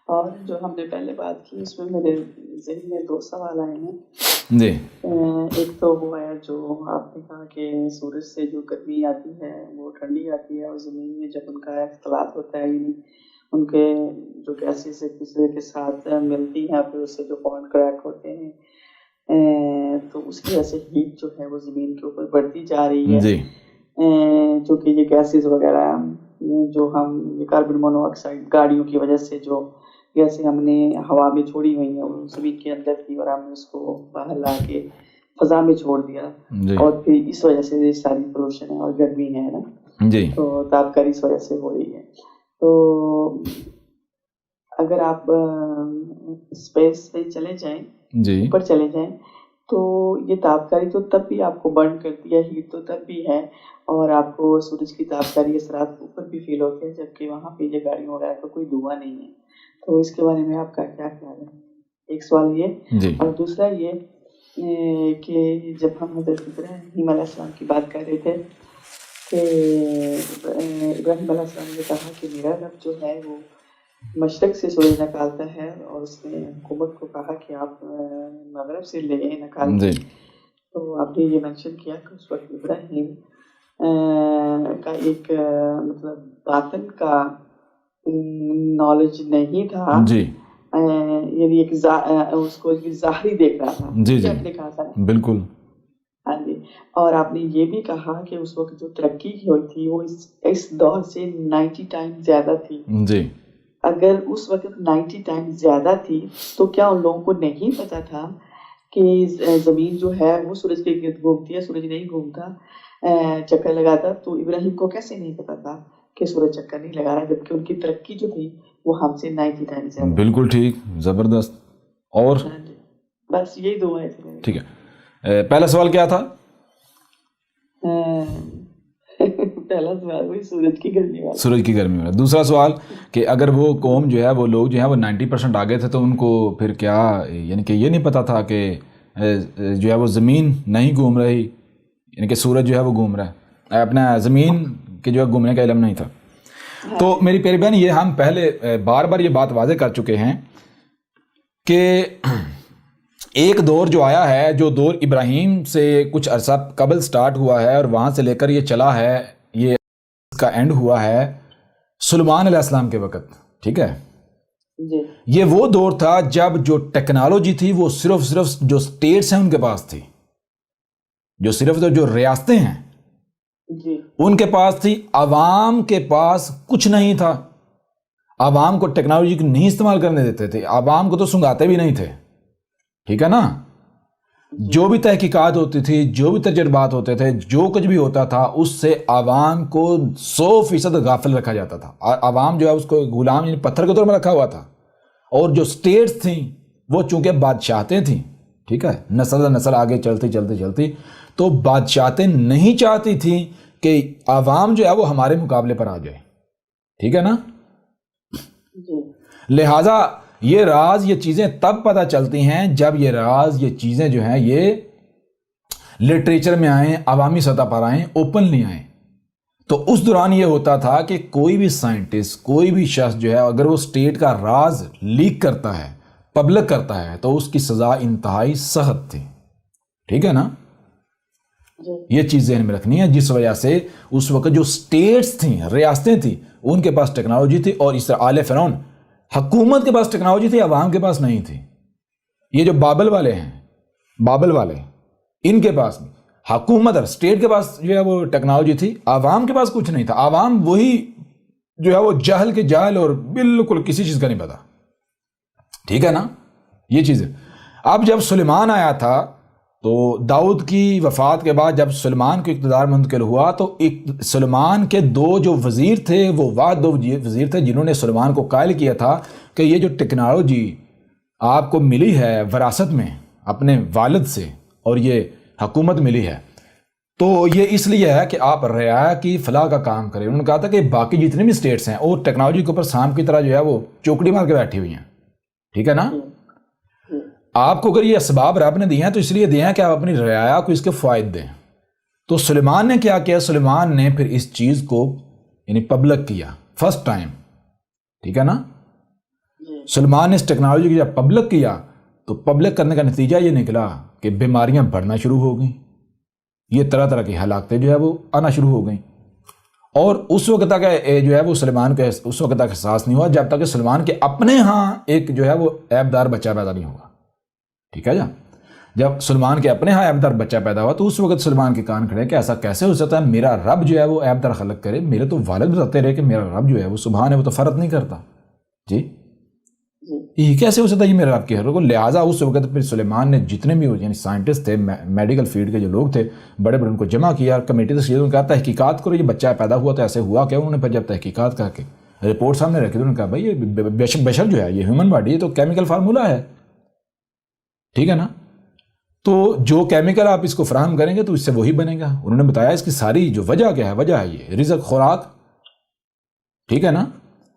اور جو ہم نے پہلے بات کی اس میں میرے ذہن میں 2 سوال آئے ہیں جی. ایک تو وہ ہے جو آپ نے کہا کہ سورج سے جو گرمی آتی ہے وہ ٹھنڈی آتی ہے, اور زمین میں جب ان کا اختلاط ہوتا ہے, یعنی ان کے جو گیسز ایک دوسرے کے ساتھ ملتی ہیں, پھر اس سے جو پوائنٹ کریک ہوتے ہیں, تو اس کی وجہ سے ہیٹ جو ہے وہ زمین کے اوپر بڑھتی جا رہی ہے. جو کہ یہ گیسز وغیرہ جو ہم کاربن مونو آکسائڈ گاڑیوں کی وجہ سے جو گیسیں ہم نے ہوا میں چھوڑی ہوئی ہیں وہ زمین کے اندر تھی, اور ہم نے اس کو باہر لا کے فضا میں چھوڑ دیا اور پھر اس وجہ سے ساری پولوشن ہے اور گرمی ہے نا جی تو تابکاری اس وجہ سے ہو رہی ہے. تو اگر آپ اسپیس پہ چلے جائیں جی اوپر چلے جائیں تو یہ تابکاری تو تب بھی آپ کو برن کرتی ہے, ہیٹ تو تب بھی ہے اور آپ کو سورج کی تابکاری اثرات اوپر بھی فیل ہوتے ہیں, جبکہ وہاں پہ یہ گاڑیوں وغیرہ کا کوئی دھواں نہیں ہے. تو اس کے بارے میں آپ کا کیا خیال ہے؟ ایک سوال یہ, اور دوسرا یہ کہ جب ہم حضرت ابراہیم علیہ السلام کی بات کر رہے تھے کہ ابراہیم علیہ السلام نے کہا کہ میرا رب جو ہے وہ مشرق سے سورج نکالتا ہے, اور اس نے حکومت کو کہا کہ آپ مغرب سے لے نکالیں. تو آپ نے یہ مینشن کیا کہ اس وقت ابراہیم کا ایک مطلب باطن کا نالج نہیں تھا, یعنی ایک اس کو ظاہری دیکھ رہا تھا. جی آپ نے کہا تھا بالکل. ہاں جی, اور آپ نے یہ بھی کہا کہ اس وقت جو ترقی ہوئی تھی وہ اس دور سے 90 ٹائم زیادہ تھی. جی اگر اس وقت 90 ٹائم زیادہ تھی تو کیا ان لوگوں کو نہیں پتا تھا کہ زمین جو ہے وہ سورج کے گرد گھومتی ہے, سورج نہیں گھومتا, چکر لگاتا؟ تو ابراہیم کو کیسے نہیں پتا تھا کہ سورج چکر نہیں لگا رہا, جبکہ ان کی ترقی جو تھی وہ ہم سے 90 ٹائم زیادہ. بالکل ٹھیک, زبردست. اور بس یہی دو ہے. ٹھیک ہے, پہلا سوال کیا تھا؟ پہلا سوال وہی سورج کی گرمی والا. سورج کی گرمی والا. دوسرا سوال کہ اگر وہ قوم جو ہے وہ لوگ جو ہے وہ 90% آگے تھے تو ان کو پھر کیا, یعنی کہ یہ نہیں پتا تھا کہ جو ہے وہ زمین نہیں گھوم رہی, یعنی کہ سورج جو ہے وہ گھوم رہا ہے, اپنا زمین کے جو ہے گھومنے کا علم نہیں تھا. تو میری پیاری بہن, یہ ہم پہلے بار بار یہ بات واضح کر چکے ہیں کہ ایک دور جو آیا ہے, جو دور ابراہیم سے کچھ عرصہ قبل سٹارٹ ہوا ہے اور وہاں سے لے کر یہ چلا ہے, یہ اس کا اینڈ ہوا ہے سلیمان علیہ السلام کے وقت. ٹھیک ہے, یہ وہ دور تھا جب جو ٹیکنالوجی تھی وہ صرف جو سٹیٹس ہیں ان کے پاس تھی, جو صرف جو ریاستیں ہیں ان کے پاس تھی, عوام کے پاس کچھ نہیں تھا. عوام کو ٹیکنالوجی کو نہیں استعمال کرنے دیتے تھے, عوام کو تو سنگاتے بھی نہیں تھے. ٹھیک ہے نا, جو بھی تحقیقات ہوتی تھی, جو بھی تجربات ہوتے تھے, جو کچھ بھی ہوتا تھا اس سے عوام کو 100% غافل رکھا جاتا تھا. عوام جو ہے اس کو غلام یعنی پتھر کے طور میں رکھا ہوا تھا. اور جو سٹیٹس تھیں وہ چونکہ بادشاہتیں تھیں, ٹھیک ہے, نسل آگے چلتی تو بادشاہتیں نہیں چاہتی تھیں کہ عوام جو ہے وہ ہمارے مقابلے پر آ جائے. ٹھیک ہے نا, لہٰذا یہ راز, یہ چیزیں تب پتہ چلتی ہیں جب یہ راز, یہ چیزیں جو ہیں یہ لٹریچر میں آئیں, عوامی سطح پر آئیں, اوپنلی آئیں. تو اس دوران یہ ہوتا تھا کہ کوئی بھی سائنٹسٹ, کوئی بھی شخص جو ہے اگر وہ اسٹیٹ کا راز لیک کرتا ہے, پبلک کرتا ہے, تو اس کی سزا انتہائی سخت تھی. ٹھیک ہے نا, یہ چیز ذہن میں رکھنی ہے. جس وجہ سے اس وقت جو اسٹیٹس تھیں, ریاستیں تھیں, ان کے پاس ٹیکنالوجی تھی, اور اس طرح آل فرعون حکومت کے پاس ٹیکنالوجی تھی, عوام کے پاس نہیں تھی. یہ جو بابل والے ہیں, بابل والے, ان کے پاس حکومت اور اسٹیٹ کے پاس جو ہے وہ ٹیکنالوجی تھی, عوام کے پاس کچھ نہیں تھا. عوام وہی جو ہے وہ جہل کے جاہل اور بالکل کسی چیز کا نہیں پتا. ٹھیک ہے نا, یہ چیز ہے. اب جب سلیمان آیا تھا تو داؤد کی وفات کے بعد جب سلیمان کو اقتدار منتقل ہوا تو سلیمان کے دو جو وزیر تھے, وہ واحد دو وزیر تھے جنہوں نے سلیمان کو قائل کیا تھا کہ یہ جو ٹیکنالوجی آپ کو ملی ہے وراثت میں اپنے والد سے, اور یہ حکومت ملی ہے, تو یہ اس لیے ہے کہ آپ رعایا کی فلاح کا کام کریں. انہوں نے کہا تھا کہ باقی جتنے بھی اسٹیٹس ہیں وہ ٹیکنالوجی کے اوپر سانپ کی طرح جو ہے وہ چوکڑی مار کے بیٹھی ہوئی ہیں. ٹھیک ہے نا, آپ کو اگر یہ اسباب رب نے دیے ہیں تو اس لیے دیے ہیں کہ آپ اپنی رعایا کو اس کے فوائد دیں. تو سلیمان نے کیا کیا, سلیمان نے پھر اس چیز کو یعنی پبلک کیا فرسٹ ٹائم. ٹھیک ہے نا, سلیمان نے اس ٹیکنالوجی کو جب پبلک کیا تو پبلک کرنے کا نتیجہ یہ نکلا کہ بیماریاں بڑھنا شروع ہو گئیں, یہ طرح طرح کی ہلاکتیں جو ہے وہ آنا شروع ہو گئیں. اور اس وقت تک جو ہے وہ سلیمان کو اس وقت تک احساس نہیں ہوا جب تک کہ سلیمان کے اپنے ہاں ایک جو ہے وہ عیبدار بچہ پیدا نہیں ہوا. ٹھیک ہے, جب سلیمان کے اپنے ہاں عیبدار بچہ پیدا ہوا تو اس وقت سلیمان کے کان کھڑے کہ ایسا کیسے ہو سکتا ہے, میرا رب جو ہے وہ عیبدار خلق کرے. میرے تو والد بتاتے رہے کہ میرا رب جو ہے وہ سبحان ہے, وہ تو فرق نہیں کرتا. جی, یہ کیسے ہو سکتا ہے یہ میرے رب کے ہے؟ لہٰذا اس وقت پھر سلیمان نے جتنے بھی یعنی سائنٹسٹ تھے، میڈیکل فیلڈ کے جو لوگ تھے بڑے بڑے، ان کو جمع کیا کمیٹی سے، انہوں نے کہا تحقیقات کرو، یہ بچہ پیدا ہوا تو ایسے ہوا کیا؟ انہوں نے پھر جب تحقیقات کر کے رپورٹ سامنے رکھی تو انہوں نے کہا بھائی یہ بشر جو ہے، یہ ہیومن باڈی ہے تو کیمیکل فارمولا ہے، ٹھیک ہے نا، تو جو کیمیکل آپ اس کو فراہم کریں گے تو اس سے وہی بنے گا۔ انہوں نے بتایا اس کی ساری جو وجہ کیا ہے، وجہ ہے یہ رزق، خوراک، ٹھیک ہے نا،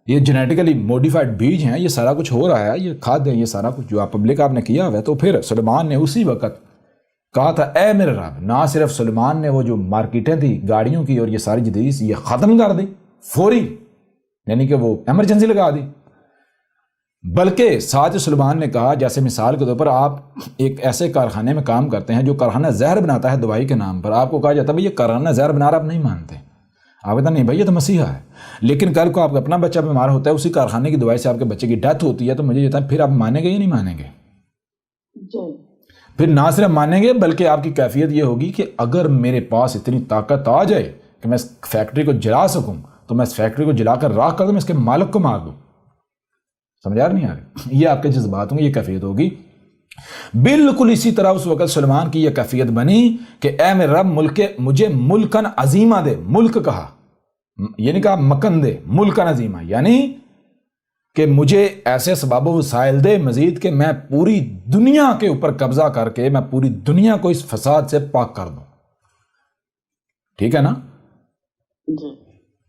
یہ جینیٹیکلی موڈیفائڈ بیج ہیں، یہ سارا کچھ ہو رہا ہے، یہ کھاد ہیں، یہ سارا کچھ جو آپ پبلک آپ نے کیا ہوا ہے۔ تو پھر سلیمان نے اسی وقت کہا تھا اے میرے رب، نہ صرف سلیمان نے وہ جو مارکیٹیں تھیں گاڑیوں کی اور یہ ساری جدید یہ ختم کر دی فوری، یعنی کہ وہ ایمرجنسی لگا دی، بلکہ ساتھ سلیمان نے کہا جیسے مثال کے طور پر آپ ایک ایسے کارخانے میں کام کرتے ہیں جو کارخانہ زہر بناتا ہے دوائی کے نام پر، آپ کو کہا جاتا ہے بھائی یہ کارخانہ زہر بنا رہا، آپ نہیں مانتے، آپ کہتے ہیں نہیں بھائی یہ تو مسیحا ہے، لیکن کل کو آپ کا اپنا بچہ بیمار ہوتا ہے، اسی کارخانے کی دوائی سے آپ کے بچے کی ڈیتھ ہوتی ہے، تو مجھے کہتا ہے پھر آپ مانیں گے یا نہیں مانیں گے؟ پھر نہ صرف مانیں گے بلکہ آپ کی کیفیت یہ ہوگی کہ اگر میرے پاس اتنی طاقت آ جائے کہ میں اس فیکٹری کو جلا سکوں تو میں اس فیکٹری کو جلا کر راکھ کر دوں، میں اس کے مالک کو مار دوں۔ سمجھا نہیں آ رہی؟ یہ آپ کے جذبات ہوں گے، یہ کیفیت ہوگی۔ بالکل اسی طرح اس وقت سلیمان کی یہ کیفیت بنی کہ اے میرے رب مجھے ملکن عظیمہ دے، ملک کہا، یہ نہیں کہا مکن دے، ملکن عظیمہ، یعنی کہ مجھے ایسے اسباب و وسائل دے مزید کہ میں پوری دنیا کے اوپر قبضہ کر کے میں پوری دنیا کو اس فساد سے پاک کر دوں، ٹھیک ہے نا؟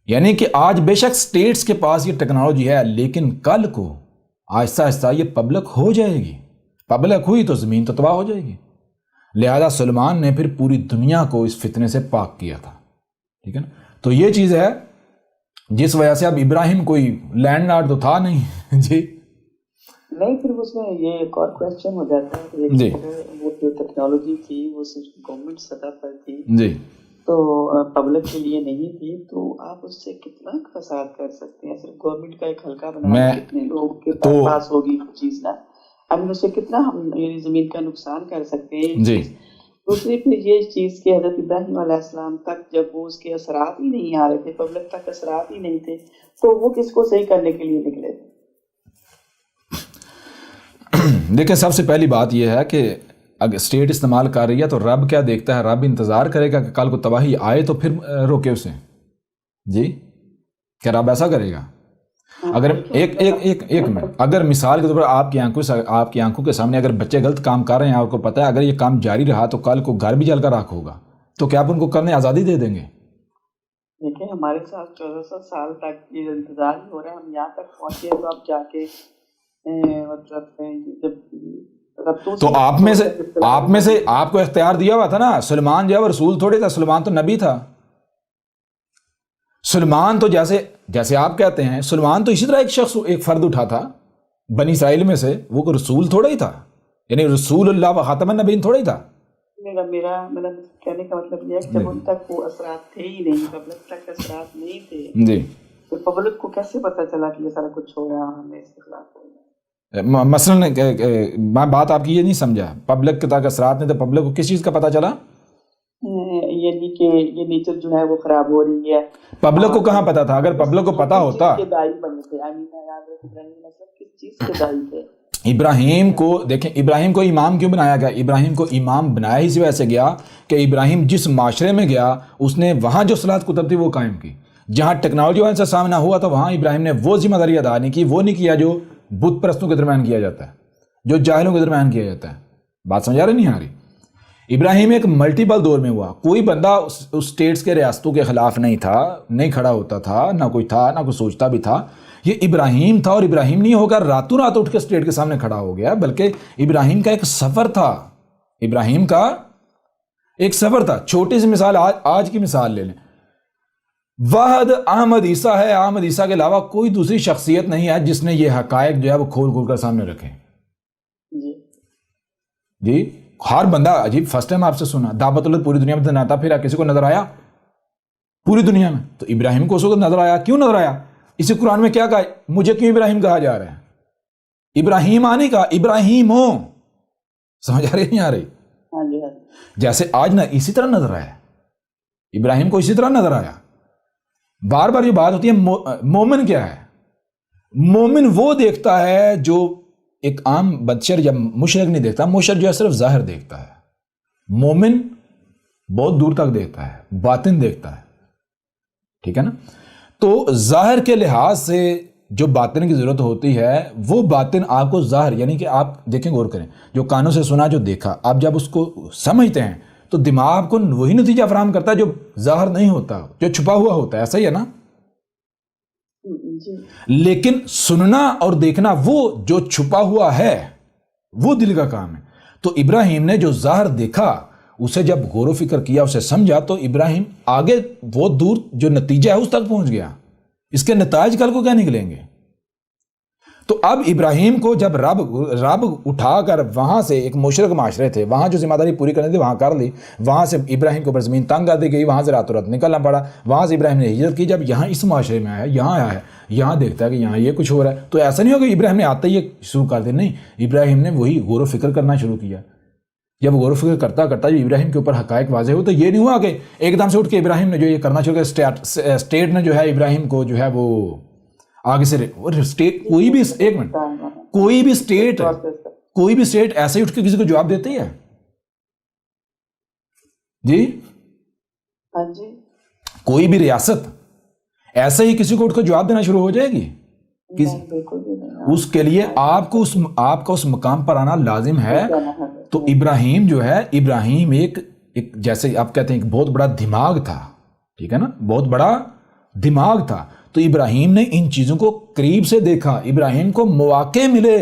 یعنی کہ آج بے شک سٹیٹس کے پاس یہ ٹیکنالوجی ہے، لیکن کل کو آہستہ آہستہ یہ پبلک ہو جائے گی، پبلک ہوئی تو زمین تو تباہ ہو جائے گی۔ لہذا سلیمان نے پھر پوری دنیا کو اس فتنے سے پاک کیا تھا، ٹھیک ہے نا؟ تو یہ چیز ہے جس وجہ سے اب ابراہیم کوئی لینڈ لارڈ تو تھا نہیں جی نہیں، پھر اس میں یہ ایک اور کوشچن ہو جاتا ہے کہ وہ جو ٹیکنالوجی تھی وہ صرف گورنمنٹ سطح پر تھی جی، تو پبلک کے لیے نہیں تھی، تو آپ اس سے کتنا فساد کر سکتے ہیں؟ صرف گورنمنٹ کا ایک حلقہ بنا کتنے لوگوں کے پاس ہوگی وہ چیز نا، ہم اس سے کتنا ہم یعنی زمین کا نقصان کر سکتے ہیں جی۔ دوسری پھر یہ چیز کہ حضرت ابراہیم علیہ السلام تک جب وہ اس کے اثرات ہی نہیں آ رہے تھے، پبلک تک اثرات ہی نہیں تھے، تو وہ کس کو صحیح کرنے کے لیے نکلے تھے؟ دیکھیں سب سے پہلی بات یہ ہے کہ اگر اسٹیٹ استعمال کر رہی ہے تو رب کیا دیکھتا ہے؟ رب انتظار کرے گا کہ کل کو تباہی آئے تو پھر روکے اسے؟ جی کیا رب ایسا کرے گا؟ اگر ایک منٹ، اگر مثال کے طور پر آپ کی آنکھوں کے سامنے اگر بچے غلط کام کر رہے ہیں، آپ کو پتہ ہے اگر یہ کام جاری رہا تو کل کو گھر بھی جل کر راکھ ہوگا، تو کیا آپ ان کو کرنے آزادی دے دیں گے؟ دیکھیں ہمارے ساتھ 1400 سال تک یہ انتظار ہی ہو رہا ہے، ہم یہاں تک پہنچے تو اب جا کے تو آپ میں سے آپ کو اختیار دیا ہوا تھا نا، سلیمان جو ہے وہ رسول تھوڑے تھا، سلیمان تو نبی تھا۔ سلیمان تو جیسے آپ کہتے ہیں، سلیمان تو اسی طرح ایک شخص ایک فرد اٹھا تھا بنی اسرائیل میں سے، وہ کوئی رسول تھوڑا ہی تھا، یعنی رسول اللہ و خاتم النبیین تھوڑا ہی تھا۔ میرا کہنے کا مطلب یہ ہے کہ جب ان تک وہ اثرات تھے ہی نہیں، پبلک تک اثرات نہیں تھے جی، تو پبلک کو کیسے پتا چلا کہ یہ سارا کچھ ہو رہا ہے، ہمیں اس کے خلاف ہو رہا ہے؟ مثلا میں بات آپ کی یہ نہیں سمجھا، پبلک کے تک اثرات نہیں تو پبلک کو کس چیز کا پتا چلا؟ یعنی کہ یہ نیچر جو ہے وہ خراب ہو رہی ہے۔ پبلک کو کہاں پتا تھا؟ اگر پبلک کو پتا ہوتا، ابراہیم کو دیکھیں، ابراہیم کو امام کیوں بنایا گیا؟ ابراہیم کو امام بنایا ہی اس وجہ سے گیا کہ ابراہیم جس معاشرے میں گیا اس نے وہاں جو صلاحت کتب تھی وہ قائم کی، جہاں ٹیکنالوجی والے سے سامنا ہوا تو وہاں ابراہیم نے وہ ذمہ داری ادا نہیں کی، وہ نہیں کیا جو بت پرستوں کے درمیان کیا جاتا ہے، جو جاہلوں کے درمیان کیا جاتا ہے۔ بات سمجھا رہے نہیں آ رہی؟ ابراہیم ایک ملٹیپل دور میں ہوا، کوئی بندہ اس اسٹیٹس کے ریاستوں کے خلاف نہیں تھا، نہیں کھڑا ہوتا تھا، نہ کوئی تھا، نہ کوئی سوچتا بھی تھا۔ یہ ابراہیم تھا، اور ابراہیم نہیں ہو کر راتوں رات اٹھ کے اسٹیٹ کے سامنے کھڑا ہو گیا، بلکہ ابراہیم کا ایک سفر تھا، ابراہیم کا ایک سفر تھا۔ چھوٹی سی مثال، آج کی مثال لے لیں، واحد احمد عیسیٰ ہے، احمد عیسیٰ کے علاوہ کوئی دوسری شخصیت نہیں ہے جس نے یہ حقائق جو ہے وہ کھول کھول کر سامنے رکھے۔ جی ہر بندہ عجیب، فرسٹ ٹائم آپ سے سنا دعوت اللہ پوری دنیا میں دناتا پھر کسی کو نظر آیا پوری دنیا میں؟ تو ابراہیم کو اس وقت نظر آیا، کیوں نظر آیا؟ اسی قرآن میں کیا کہا؟ مجھے کیوں ابراہیم کہا جا رہا ہے؟ ابراہیم آنے کا، ابراہیم ہو، سمجھ آ رہی نہیں آ رہی؟ جیسے آج نہ اسی طرح نظر آیا، ابراہیم کو اسی طرح نظر آیا۔ بار بار یہ بات ہوتی ہے مومن کیا ہے؟ مومن وہ دیکھتا ہے جو ایک عام بشر یا مشرک نہیں دیکھتا. مشرک جو ہے صرف ظاہر دیکھتا ہے. مومن بہت دور تک دیکھتا ہے, باطن دیکھتا ہے. ٹھیک ہے نا. تو ظاہر کے لحاظ سے جو باطن کی ضرورت ہوتی ہے وہ باطن آپ کو ظاہر, یعنی کہ آپ دیکھیں, غور کریں, جو کانوں سے سنا, جو دیکھا, آپ جب اس کو سمجھتے ہیں تو دماغ کو وہی نتیجہ فراہم کرتا ہے جو ظاہر نہیں ہوتا, جو چھپا ہوا ہوتا ہے. ایسا ہی ہے نا. لیکن سننا اور دیکھنا وہ جو چھپا ہوا ہے وہ دل کا کام ہے. تو ابراہیم نے جو ظاہر دیکھا اسے جب غور و فکر کیا, اسے سمجھا, تو ابراہیم آگے بہت دور جو نتیجہ ہے اس تک پہنچ گیا. اس کے نتائج کل کو کیا نکلیں گے. تو اب ابراہیم کو جب رب اٹھا کر وہاں سے, ایک مشرک معاشرے تھے, وہاں جو ذمہ داری پوری کرنی تھی وہاں کر لی, وہاں سے ابراہیم کو اوپر زمین تنگ کر دی گئی, وہاں سے راتوں رات نکلنا پڑا, وہاں سے ابراہیم نے ہجرت کی. جب یہاں اس معاشرے میں آیا, یہاں آیا ہے, یہاں دیکھتا ہے کہ یہاں یہ کچھ ہو رہا ہے, تو ایسا نہیں ہوگا ابراہیم نے آتے ہی یہ شروع کر دیا. نہیں, ابراہیم نے وہی غور و فکر کرنا شروع کیا. جب غور و فکر کرتا کرتا جب ابراہیم کے اوپر حقائق واضح ہو, تو یہ نہیں ہوا کہ ایک دم سے اٹھ کے ابراہیم نے جو یہ کرنا شروع کیا, اسٹیٹ نے جو ہے ابراہیم کو جو ہے وہ آگے سے اسٹیٹ, کوئی بھی ایک منٹ, کوئی بھی اسٹیٹ ایسے ہی اٹھ کے کسی کو جواب دیتی ہے جی؟ کوئی بھی ریاست ایسے ہی کسی کو اٹھ کے جواب دینا شروع ہو جائے گی؟ اس کے لیے آپ کا اس مقام پر آنا لازم ہے. تو ابراہیم جو ہے, ابراہیم ایک جیسے آپ کہتے ہیں ایک بہت بڑا دماغ تھا. ٹھیک ہے نا, بہت بڑا دماغ تھا. تو ابراہیم نے ان چیزوں کو قریب سے دیکھا. ابراہیم کو مواقع ملے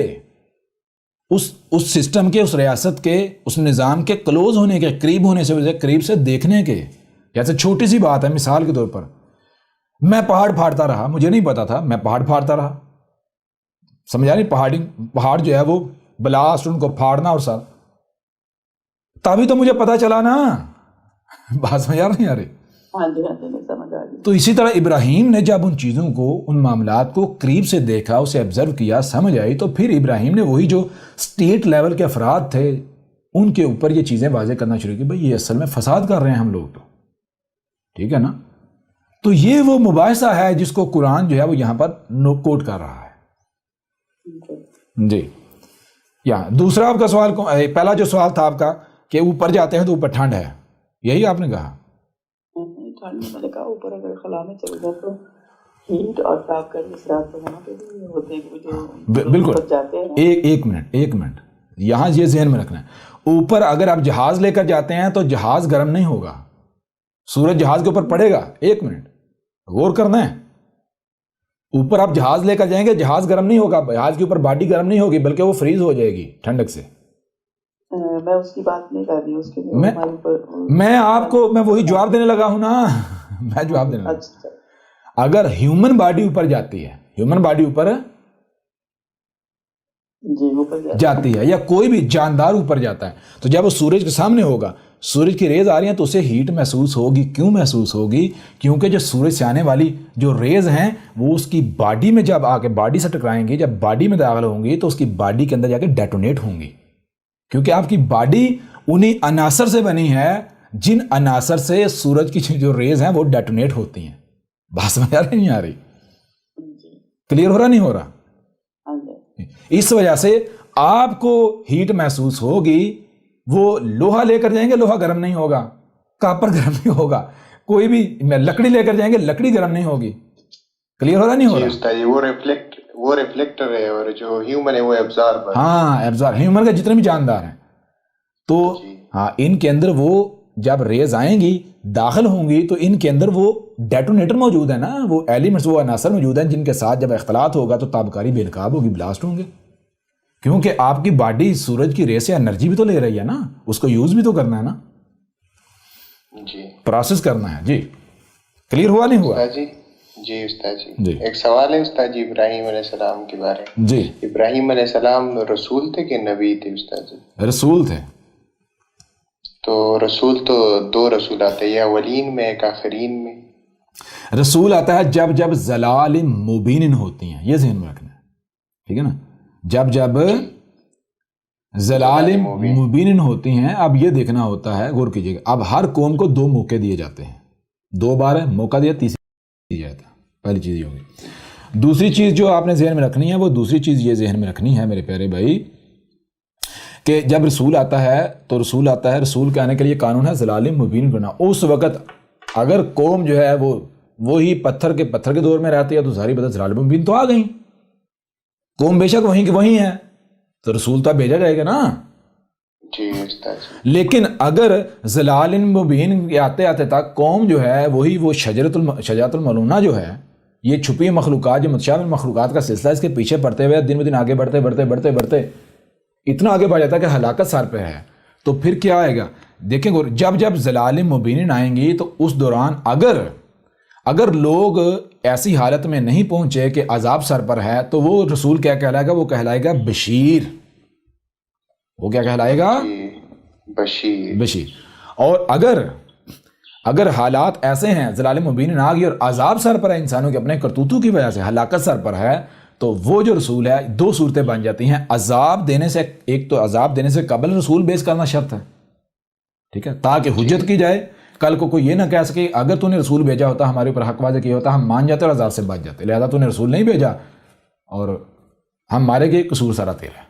اس سسٹم کے, اس ریاست کے, اس نظام کے کلوز ہونے کے, قریب ہونے سے, قریب سے دیکھنے کے. جیسے چھوٹی سی بات ہے, مثال کے طور پر میں پہاڑ پھاڑتا رہا, مجھے نہیں پتا تھا, میں پہاڑ پھاڑتا رہا, سمجھا نہیں, پہاڑ جو ہے وہ بلاسٹ, ان کو پھاڑنا اور ساتھ, تبھی تو مجھے پتا چلا نا. بات سمجھا نہیں آ رہی؟ تو اسی طرح ابراہیم نے جب ان چیزوں کو, ان معاملات کو قریب سے دیکھا, اسے آبزرو کیا, سمجھ آئی, تو پھر ابراہیم نے وہی جو اسٹیٹ لیول کے افراد تھے ان کے اوپر یہ چیزیں واضح کرنا شروع کی. بھئی یہ اصل میں فساد کر رہے ہیں ہم لوگ تو. ٹھیک ہے نا. تو یہ وہ مباحثہ ہے جس کو قرآن جو ہے وہ یہاں پر کوٹ کر رہا ہے جی. یہاں دوسرا آپ کا سوال, پہلا جو سوال تھا آپ کا کہ اوپر جاتے ہیں تو اوپر ٹھنڈ ہے, یہی آپ نے کہا؟ میں نے کہا اوپر اگر خلا میں چل جائے تو ہیٹ اور تاپ کا اثرات تو وہاں پہ بھی ہوتے ہیں جو بالکل. ایک منٹ یہاں یہ ذہن میں رکھنا ہے. اوپر اگر آپ جہاز لے کر جاتے ہیں تو جہاز گرم نہیں ہوگا, سورج جہاز کے اوپر پڑے گا. ایک منٹ غور کرنا ہے. اوپر آپ جہاز لے کر جائیں گے, جہاز گرم نہیں ہوگا, جہاز کے اوپر باڈی گرم نہیں ہوگی, بلکہ وہ فریز ہو جائے گی ٹھنڈک سے. میں اس کی بات نہیں کر رہی, اس کے میں آپ کو میں وہی جواب دینے لگا ہوں نا. میں جواب دینے لگا. اگر ہیومن باڈی اوپر جاتی ہے, ہیومن باڈی اوپر جاتی ہے, یا کوئی بھی جاندار اوپر جاتا ہے, تو جب وہ سورج کے سامنے ہوگا, سورج کی ریز آ رہی ہیں تو اسے ہیٹ محسوس ہوگی. کیوں محسوس ہوگی؟ کیونکہ جو سورج سے آنے والی جو ریز ہیں وہ اس کی باڈی میں جب آ کے باڈی سے ٹکرائیں گی, جب باڈی میں داخل ہوں گی تو اس کی باڈی کے اندر جا کے ڈیٹونیٹ ہوں گی. کیونکہ آپ کی باڈی انہی عناصر سے بنی ہے جن عناصر سے سورج کی جو ریز ہیں وہ ڈیٹونیٹ ہوتی ہیں. بات سمجھ آ رہی نہیں آ رہی؟ کلیئر ہو رہا نہیں ہو رہا؟ اس وجہ سے آپ کو ہیٹ محسوس ہوگی. وہ لوہا لے کر جائیں گے, لوہا گرم نہیں ہوگا, کاپر گرم نہیں ہوگا, کوئی بھی لکڑی لے کر جائیں گے, لکڑی گرم نہیں ہوگی. کلیئر ہو رہا نہیں ہو رہا؟ وہ ریفلیکٹر ہے اور جو ہیومن ہے وہ ایبزاربر. ہاں ایبزاربر, ہیومن کے جتنے بھی جاندار ہیں تو ہاں ان کے اندر وہ جب ریز آئیں گی داخل ہوں گی تو ان کے اندر وہ ڈیٹونیٹر موجود ہے نا, وہ ایلیمنٹس, وہ عناصر موجود ہیں جن کے ساتھ جب اختلاط ہوگا تو تابکاری بے نقاب ہوگی, بلاسٹ ہوں گے. کیونکہ آپ کی باڈی سورج کی ریز سے انرجی بھی تو لے رہی ہے نا, اس کو یوز بھی تو کرنا ہے نا, جی پروسیس کرنا ہے. جی کلیئر ہوا نہیں ہوا؟ جی استاد جی, ایک سوال ہے استاد جی ابراہیم علیہ السلام کے بارے میں. جی ابراہیم علیہ السلام رسول تھے کہ نبی تھے استاد جی؟ رسول تھے. تو رسول تو دو رسول آتے ہیں, یا اولین میں ایک آخرین میں. رسول آتا ہے جب ضلال مبین ہوتی ہیں, یہ ذہن میں رکھنا ہے. ٹھیک ہے نا, جب ضلال مبین ہوتی ہیں. اب یہ دیکھنا ہوتا ہے, غور کیجیے گا, اب ہر قوم کو دو موقع دیے جاتے ہیں, 2 بار موقع دیا, تیسری دی جاتا ہے. پہلی چیز یہ ہوگی. دوسری چیز جو آپ نے ذہن میں رکھنی ہے، وہ دوسری چیز یہ ذہن میں رکھنی ہے میرے پیارے بھائی کہ جب رسول آتا ہے تو رسول آتا ہے، رسول کے آنے کے لیے قانون ہے ضلال مبین کرنا۔ اس وقت اگر قوم جو ہے وہی پتھر کے دور میں رہتی ہے تو ظاہری بات ضلال مبین تو آ گئی، قوم بے شک وہیں کی وہیں ہے، تو رسول تو بھیجا جائے گا نا۔ لیکن اگر ضلال مبین آتے آتے تک قوم جو ہے وہی وہ شجرۃ الملونہ جو ہے، یہ چھپی مخلوقات جو متشابہ مخلوقات کا سلسلہ، اس کے پیچھے پڑتے ہوئے دن بدن آگے بڑھتے اتنا آگے بڑھ جاتا ہے کہ ہلاکت سر پہ ہے، تو پھر کیا آئے گا؟ دیکھیں جب ضلال مبین آئیں گی تو اس دوران اگر لوگ ایسی حالت میں نہیں پہنچے کہ عذاب سر پر ہے تو وہ رسول کیا کہلائے گا؟ وہ کہلائے گا بشیر۔ وہ کیا کہلائے گا؟ بشیر۔ اور اگر حالات ایسے ہیں ضلال مبین آ گئی اور عذاب سر پر ہے انسانوں کے اپنے کرتوتوں کی وجہ سے، ہلاکت سر پر ہے، تو وہ جو رسول ہے دو صورتیں بن جاتی ہیں۔ عذاب دینے سے، ایک تو عذاب دینے سے قبل رسول بیس کرنا شرط ہے، ٹھیک ہے، تاکہ حجت کی جائے، کل کو کوئی یہ نہ کہہ سکے اگر تو نے رسول بھیجا ہوتا ہمارے اوپر حق واضح کیا ہوتا ہم مان جاتے اور عذاب سے بچ جاتے، لہذا تو نے رسول نہیں بھیجا اور ہم مارے گئے، قصور سارا تیرا ہے۔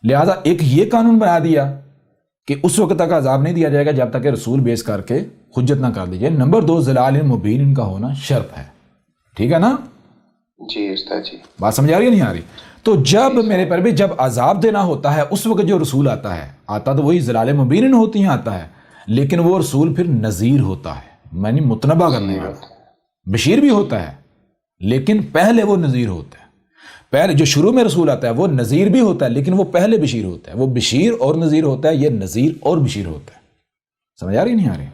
لہذا ایک یہ قانون بنا دیا کہ اس وقت تک عذاب نہیں دیا جائے گا جب تک کہ رسول بیس کر کے حجت نہ کر دیجیے۔ نمبر 2 ضلال مبین ان کا ہونا شرط ہے، ٹھیک ہے نا؟ جی استاد جی، بات سمجھ آ رہی ہے نہیں آ رہی؟ تو جب میرے پر بھی جب عذاب دینا ہوتا ہے اس وقت جو رسول آتا تو وہی ضلال مبین ہوتی ہیں آتا ہے، لیکن وہ رسول پھر نذیر ہوتا ہے، یعنی متنبہ کرنے والا، بشیر بھی ہوتا ہے لیکن پہلے وہ نذیر ہوتا ہے۔ پہلے جو شروع میں رسول آتا ہے وہ نذیر بھی ہوتا ہے لیکن وہ پہلے بشیر ہوتا ہے، وہ بشیر اور نذیر ہوتا ہے، یہ نذیر اور بشیر ہوتا ہے۔ سمجھ آ رہی نہیں آ رہی؟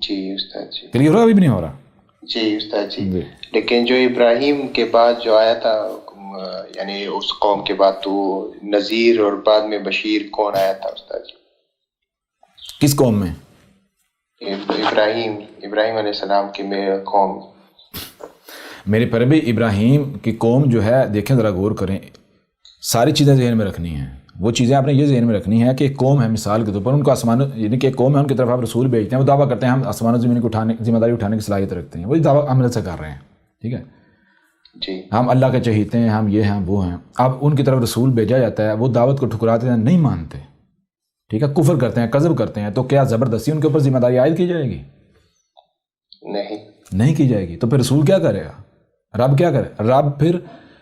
جی استاد جی، کلیئر ہو رہا؟ ابھی بھی نہیں ہو رہا؟ جی استاد جی۔ لیکن جو ابراہیم کے بعد جو آیا تھا، یعنی اس قوم کے بعد، تو نذیر اور بعد میں بشیر کون آیا تھا استاد جی؟ کس قوم میں؟ ابراہیم علیہ السلام کی قوم۔ میرے پر بھی ابراہیم کی قوم جو ہے، دیکھیں ذرا غور کریں، ساری چیزیں ذہن میں رکھنی ہیں۔ وہ چیزیں آپ نے یہ ذہن میں رکھنی ہے کہ ایک قوم ہے، مثال کے طور پر ان کو آسمان، یعنی کہ ایک قوم ہے، ان کی طرف آپ رسول بھیجتے ہیں، وہ دعویٰ کرتے ہیں ہم آسمان و زمین کو ذمہ داری اٹھانے کی صلاحیت رکھتے ہیں، وہی دعویٰ عمل سے کر رہے ہیں، ٹھیک ہے جی، ہم اللہ کے چہیتے ہیں، ہم یہ ہیں وہ ہیں۔ اب ان کی طرف رسول بھیجا جاتا ہے، وہ دعوت کو ٹھکراتے ہیں، نہیں مانتے، ٹھیک ہے، کفر کرتے ہیں، کذب کرتے ہیں، تو کیا زبردستی ان کے اوپر ذمہ داری عائد کی جائے گی؟ نہیں کی جائے گی۔ تو پھر رسول کیا کرے گا؟ رب کیا کرے؟ رب پھر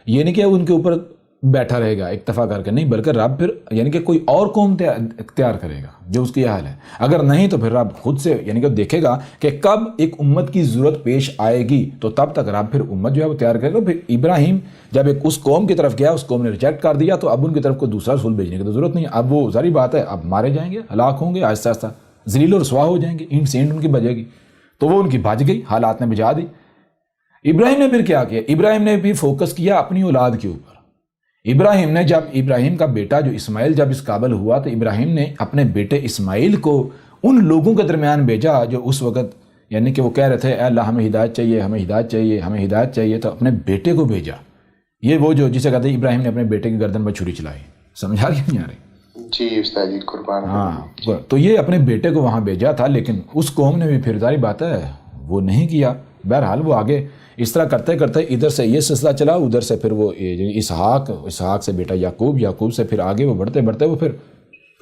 یہ نہیں کہ ان کے اوپر بیٹھا رہے گا اکتفا کر کے، نہیں، بلکہ رب پھر یعنی کہ کوئی اور قوم اختیار کرے گا جو اس کی حال ہے۔ اگر نہیں تو پھر رب خود سے یعنی کہ دیکھے گا کہ کب ایک امت کی ضرورت پیش آئے گی تو تب تک رب پھر امت جو ہے وہ تیار کرے گا۔ پھر ابراہیم جب ایک اس قوم کی طرف گیا، اس قوم نے ریجیکٹ کر دیا، تو اب ان کی طرف کوئی دوسرا رسول بھیجنے کی تو ضرورت نہیں ہے۔ اب وہ ظاہری بات ہے، اب مارے جائیں گے، ہلاک ہوں گے، آہستہ آہستہ ذلیل و رسوا ہو جائیں گے، اینٹ سے اینٹ ان کی بجے گی، تو وہ ان کی بج گئی، حالات نے بجا دی۔ ابراہیم نے پھر کیا کیا؟ ابراہیم نے بھی فوکس کیا اپنی اولاد کے اوپر۔ ابراہیم نے جب ابراہیم کا بیٹا جو اسماعیل جب اس قابل ہوا تو ابراہیم نے اپنے بیٹے اسماعیل کو ان لوگوں کے درمیان بھیجا جو اس وقت یعنی کہ وہ کہہ رہے تھے اے اللہ ہمیں ہدایت چاہیے، ہمیں ہدایت چاہیے، ہمیں ہدایت چاہیے، تو اپنے بیٹے کو بھیجا۔ یہ وہ جو جسے کہتے ہیں ابراہیم نے اپنے بیٹے کی گردن پر چھری چلائی۔ سمجھا رہی نہیں آ رہی؟ جی استاد جی، قربان۔ ہاں، تو یہ اپنے بیٹے کو وہاں بھیجا تھا، لیکن اس قوم نے بھی پھر ظاہری بات ہے وہ نہیں کیا۔ بہرحال وہ آگے اس طرح کرتے کرتے ادھر سے یہ سلسلہ چلا، ادھر سے پھر وہ اسحاق سے بیٹا یعقوب سے پھر آگے وہ بڑھتے بڑھتے وہ پھر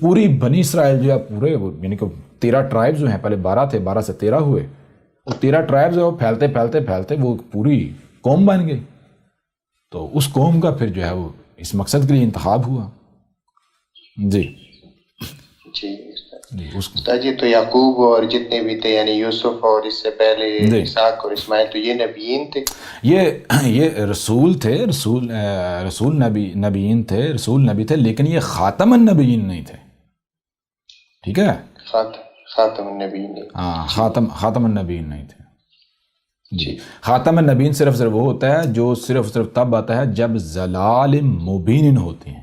پوری بنی اسرائیل جو ہے پورے وہ یعنی کہ 13 ٹرائبز جو ہیں، پہلے 12 تھے، 12 سے 13 ہوئے، وہ 13 ٹرائبز وہ پھیلتے وہ پوری قوم بن گئی۔ تو اس قوم کا پھر جو ہے وہ اس مقصد کے لیے انتخاب ہوا۔ جی استاد جی، تو یعقوب اور جتنے بھی تھے یعنی یوسف اور اس سے پہلے اسحاق اور اسماعیل، تو یہ نبیین تھے؟ یہ رسول تھے، رسول نبیین تھے، رسول نبی تھے، لیکن یہ خاتم النبیین نہیں تھے، ٹھیک ہے؟ خاتم النبیین نہیں، ہاں، خاتم النبیین نہیں تھے جی۔ خاتم النبیین صرف وہ ہوتا ہے جو صرف تب آتا ہے جب ضلال مبین ہوتی ہیں۔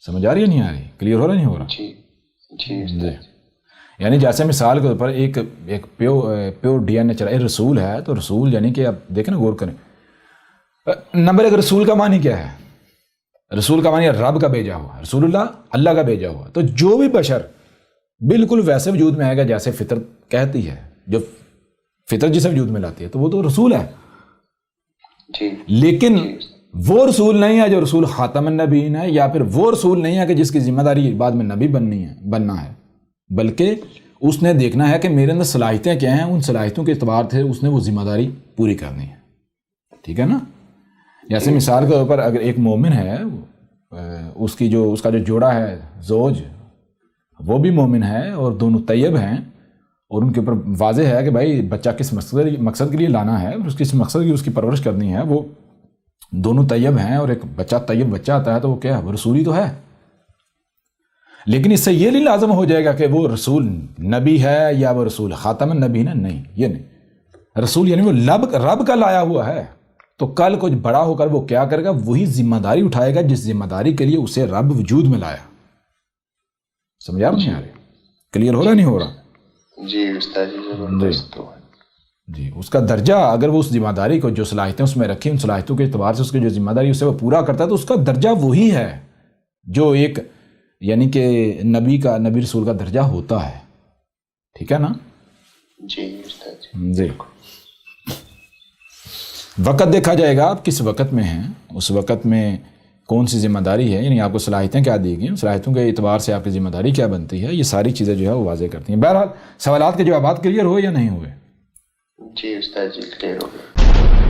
سمجھ آ رہی ہے نہیں آ رہی؟ کلیئر ہو رہا نہیں ہو رہا؟ جی۔ یعنی جیسے مثال کے طور پر ایک پیور ڈی این اے چلا رسول ہے، تو رسول یعنی کہ آپ دیکھیں نا، غور کریں، نمبر ایک رسول کا معنی کیا ہے؟ رسول کا معنی رب کا بھیجا ہوا، رسول اللہ کا بھیجا ہوا۔ تو جو بھی بشر بالکل ویسے وجود میں آئے گا جیسے فطرت کہتی ہے، جو فطرت جسے وجود میں لاتی ہے، تو وہ تو رسول ہے۔ جی لیکن وہ رسول نہیں ہے جو رسول خاتم النبیین ہے، یا پھر وہ رسول نہیں ہے کہ جس کی ذمہ داری بعد میں نبی بننا ہے، بلکہ اس نے دیکھنا ہے کہ میرے اندر صلاحیتیں کیا ہیں، ان صلاحیتوں کے اعتبار سے اس نے وہ ذمہ داری پوری کرنی ہے. ٹھیک ہے نا؟ جیسے مثال کے طور پر اگر ایک مومن ہے، اس کا جو جوڑا ہے زوج، وہ بھی مومن ہے اور دونوں طیب ہیں، اور ان کے اوپر واضح ہے کہ بھائی بچہ کس مقصد کے لیے لانا ہے اور کس مقصد کی اس کی پرورش کرنی ہے، وہ دونوں طیب ہیں اور ایک بچہ طیب بچہ آتا ہے، تو وہ کیا ہے؟ وہ رسولی تو ہے. لیکن اس سے یہ نہیں لازم ہو جائے گا کہ وہ رسول نبی ہے یا وہ رسول خاتم النبیین ہے. نہیں، یہ نہیں. رسول یعنی وہ رب کا لایا ہوا ہے، تو کل کچھ بڑا ہو کر وہ کیا کرے گا؟ وہی ذمہ داری اٹھائے گا جس ذمہ داری کے لیے اسے رب وجود میں لایا. سمجھا نہیں آ رہے؟ کلیئر ہو رہا نہیں ہو رہا؟ جی استاد جی. جی اس کا درجہ، اگر وہ اس ذمہ داری کو جو صلاحیتیں اس میں رکھی، ان صلاحیتوں کے اعتبار سے اس کی جو ذمہ داری اسے وہ پورا کرتا ہے، تو اس کا درجہ وہی ہے جو ایک یعنی کہ نبی رسول کا درجہ ہوتا ہے. ٹھیک ہے نا؟ جی استاد جی. وقت دیکھا جائے گا آپ کس وقت میں ہیں، اس وقت میں کون سی ذمہ داری ہے، یعنی آپ کو صلاحیتیں کیا دی گئی، صلاحیتوں کے اعتبار سے آپ کی ذمہ داری کیا بنتی ہے، یہ ساری چیزیں جو ہے وہ واضح کرتی ہیں. بہرحال سوالات کے جوابات کلیئر ہوئے یا نہیں ہوئے؟ جی استاد جی کلیئر ہو گئے.